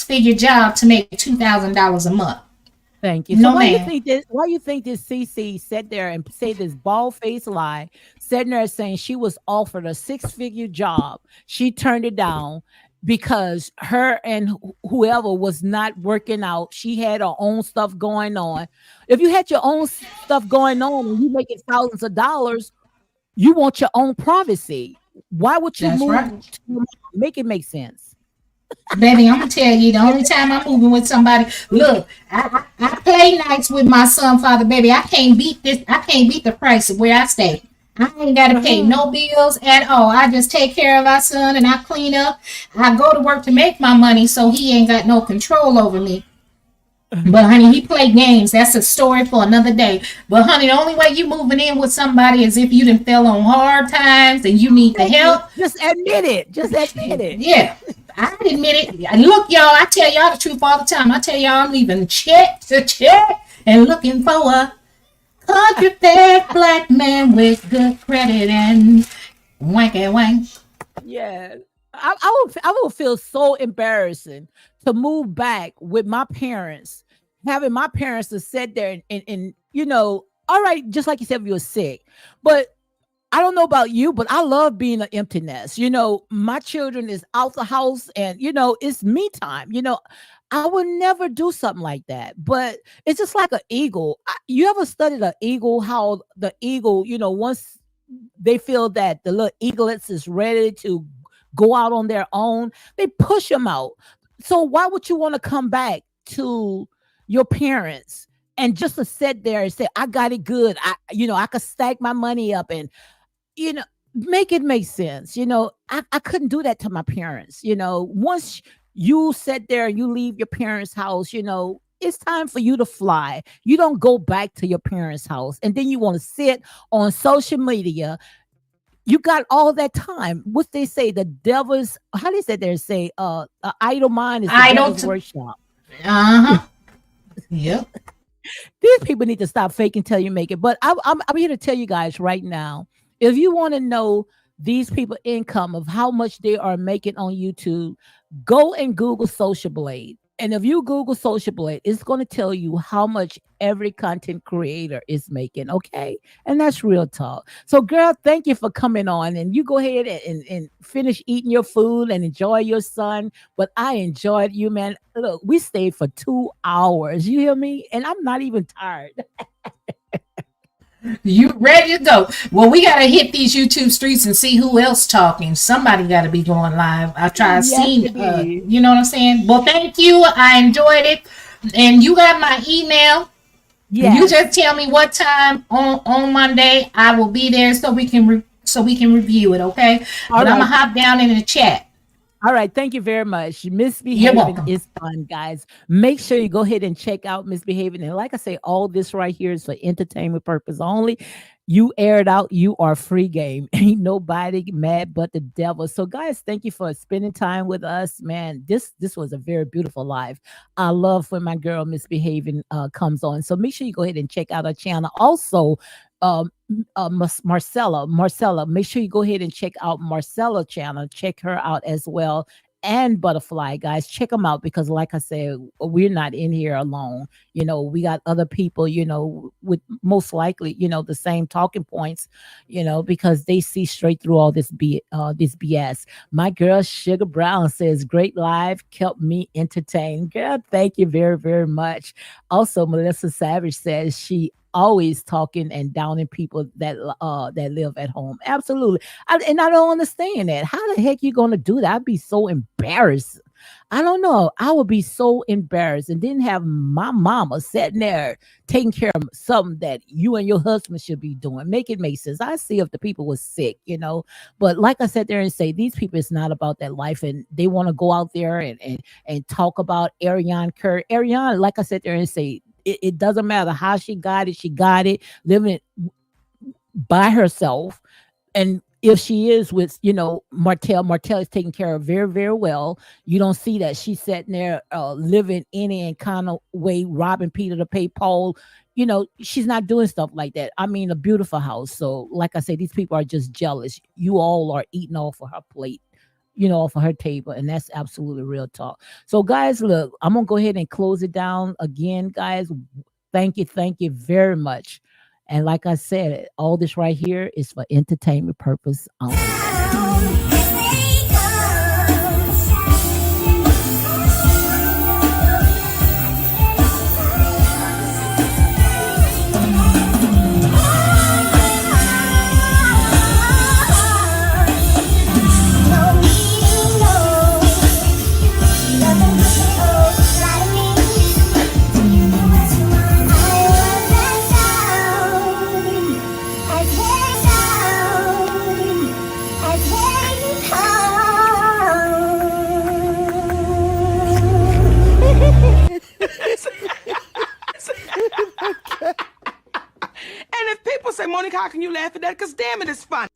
figure job to make $2,000 a month. Thank you. So No, ma'am. why you think this CC sat there and say this bald faced lie, sitting there saying she was offered a six-figure job. She turned it down because her and whoever was not working out. She had her own stuff going on. If you had your own stuff going on and you making thousands of dollars, you want your own privacy. Why would you That's right. move to make it make sense? Baby, I'm gonna tell you, the only time I'm moving with somebody, look, I play nights with my son, father, baby. I can't beat this. I can't beat the price of where I stay. I ain't gotta pay Uh-huh. no bills at all. I just take care of our son and I clean up. I go to work to make my money, so he ain't got no control over me. But honey, he play games. That's a story for another day. But honey, the only way you moving in with somebody is if you done fell on hard times and you need the Thank you. help. Just admit it. Just admit it. Yeah, I admit it. Look, y'all, I tell y'all the truth all the time. I tell y'all I'm leaving check to check and looking for a country fed black man with good credit and wanky wank. Yeah. I would feel so embarrassing to move back with my parents, having my parents to sit there and all right, just like you said, if you're sick. But I don't know about you, but I love being an empty nest. My children is out the house and it's me time. I would never do something like that. But it's just like an eagle. You ever studied an eagle, how the eagle, once they feel that the little eaglets is ready to go out on their own, they push them out. So why would you want to come back to your parents And just to sit there and say, I got it good. I could stack my money up and, you know, make it make sense. I couldn't do that to my parents. Once you sit there and you leave your parents' house, it's time for you to fly. You don't go back to your parents' house and then you want to sit on social media. You got all that time. What they say, the devil's, how they say there, say, idle mind is the I devil's don't. workshop. Uh-huh. Yep. These people need to stop faking till you make it. But I'm here to tell you guys right now, if you want to know these people income of how much they are making on YouTube, go and Google Social Blade. And if you Google Social Blade, it's going to tell you how much every content creator is making. Okay. And that's real talk. So, girl, thank you for coming on. And you go ahead and finish eating your food and enjoy your son. But I enjoyed you, man. Look, we stayed for 2 hours. You hear me? And I'm not even tired. You ready to go? Well, we gotta hit these YouTube streets and see who else talking. Somebody got to be going live. I try to Yes, see. it is. You know what I'm saying? Well, thank you. I enjoyed it, and you got my email. You Yes. just tell me what time on Monday I will be there, so we can review it. Okay? All But I'm right. gonna hop down in the chat. All right, thank you very much. You're Misbehaving welcome. is fun, guys. Make sure you go ahead and check out Misbehaving. And like I say, all this right here is for entertainment purpose only. You air it out, you are free game. Ain't nobody mad but the devil. So, guys, thank you for spending time with us, man. This was a very beautiful live. I love when my girl Misbehaving comes on. So make sure you go ahead and check out our channel. Also, Marcella, make sure you go ahead and check out Marcella's channel. Check her out as well. And Butterfly, guys, check them out because, like I said, we're not in here alone. We got other people, with most likely, the same talking points, because they see straight through all this BS. My girl Sugar Brown says, "Great live, kept me entertained." Girl, thank you very, very much. Also, Melissa Savage says she always talking and downing people that live at home. Absolutely. And I don't understand that. How the heck you gonna do that? I'd be so embarrassed. I don't know. I would be so embarrassed and then have my mama sitting there taking care of something that you and your husband should be doing. Make it make sense. I see if the people was sick. But like I said there and say, these people, it's not about that life, and they want to go out there and talk about Ariane Kerr. Ariane, like I said there and say, it doesn't matter how she got it. She got it living by herself. And if she is with, Martell is taken care of very, very well. You don't see that she's sitting there living any kind of way, robbing Peter to pay Paul. She's not doing stuff like that. I mean, a beautiful house. So, like I say, these people are just jealous. You all are eating off of her plate, off of her table. And that's absolutely real talk. So, guys, look, I'm going to go ahead and close it down again, guys. Thank you very much. And like I said, all this right here is for entertainment purpose only. And if people say, Monica, how can you laugh at that? Because damn it, it's funny.